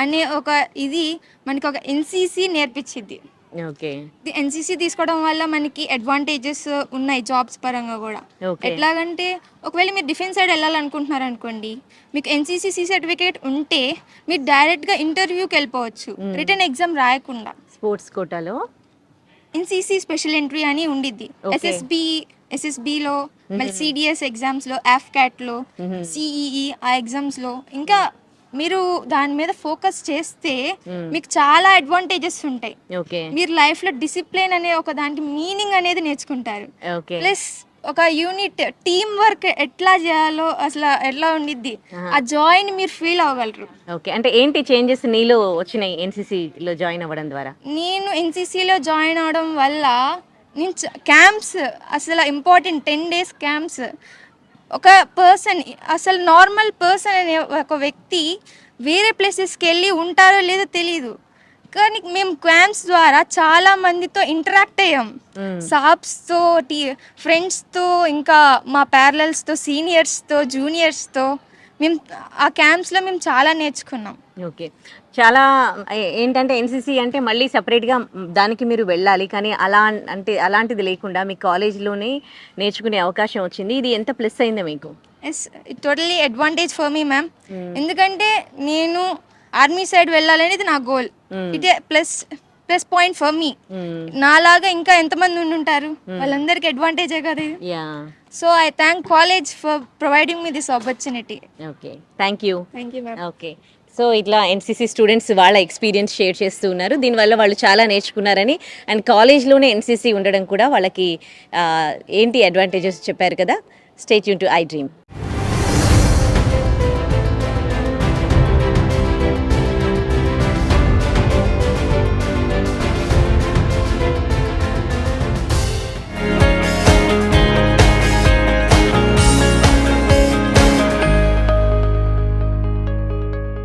అనే ఒక ఇది మనకి ఒక ఎన్సీసీ నేర్పించింది. ఓకే, ఎన్సీసీ తీసుకోవడం వల్ల మనకి అడ్వాంటేజెస్ ఉన్నాయి జాబ్స్ పరంగా కూడా. ఎట్లాగంటే ఒకవేళ మీరు డిఫెన్స్ సైడ్ వెళ్ళాలనుకుంటున్నారు అనుకోండి, మీకు ఎన్సీసీ సర్టిఫికేట్ ఉంటే మీరు డైరెక్ట్గా ఇంటర్వ్యూకి వెళ్ళిపోవచ్చు రిటర్న్ ఎగ్జామ్ రాయకుండా. స్పోర్ట్స్ కోటాలో ఎన్సీసీ స్పెషల్ ఎంట్రీ అని ఉండిద్ది. ఎస్ఎస్బిలో, మళ్ళీ సిడిఎస్ ఎగ్జామ్స్లో, ఎఫ్కాట్లో, సిఈఈ ఆ ఎగ్జామ్స్లో. ఇంకా మీరు దాని మీద ఫోకస్ చేస్తే మీకు చాలా అడ్వాంటేజెస్ ఉంటాయి. మీరు లైఫ్లో డిసిప్లిన్ అనే ఒక దానికి మీనింగ్ అనేది నేర్చుకుంటారు. ప్లస్ ఒక యూనిట్ టీమ్ వర్క్ ఎట్లా చేయాలో అసలు ఎట్లా ఉండిద్ది, ఆ జాయిన్ మీరు ఫీల్ అవ్వగలరు. ఓకే, అంటే ఏంటి చేంజెస్ నీలో వచ్చినాయి ఎన్సీసీలో జాయిన్ అవ్వడం ద్వారా? నేను ఎన్సీసీలో జాయిన్ అవడం వల్ల నేను క్యాంప్స్ అసలు ఇంపార్టెంట్ 10 days క్యాంప్స్. ఒక పర్సన్ అసలు నార్మల్ పర్సన్ అనే ఒక వ్యక్తి వేరే ప్లేసెస్కి వెళ్ళి ఉంటారో లేదో తెలీదు, కానీ మేము క్యాంప్స్ ద్వారా చాలా మందితో ఇంటరాక్ట్ అయ్యాం. సాబ్స్తో, ఫ్రెండ్స్తో, ఇంకా మా ప్యారలల్స్తో, సీనియర్స్తో, జూనియర్స్తో మేము ఆ క్యాంప్స్లో మేము చాలా నేర్చుకున్నాం. ఓకే, చాలా ఏంటంటే ఎన్సీసీ అంటే మళ్ళీ సపరేట్గా దానికి మీరు వెళ్ళాలి, కానీ అలాంటిది లేకుండా మీ కాలేజ్లోనే నేర్చుకునే అవకాశం వచ్చింది. ఇది ఎంత ప్లస్ అయిందా మీకు? Yes, totally advantage for me ma'am. ఎందుకంటే నేను ఆర్మీ సైడ్ వెళ్ళాలనేది నా గోల్. ఇదే ప్లస్ పాయింట్ ఫర్ మీ. నాలాగా ఇంకా ఎంతమంది ఉండుంటారు, వాళ్ళందరికీ అడ్వాంటేజే కదా ఇది. So I thank college for providing me this opportunity. Okay, thank you ma'am. Okay, so ఇట్లా ఎన్సీసీ స్టూడెంట్స్ వాళ్ళ ఎక్స్పీరియన్స్ షేర్ చేస్తూ ఉన్నారు. దీనివల్ల వాళ్ళు చాలా నేర్చుకున్నారని, అండ్ కాలేజ్లోనే ఎన్సీసీ ఉండడం కూడా వాళ్ళకి ఏంటి అడ్వాంటేజెస్ చెప్పారు కదా. Stay tune to I dream.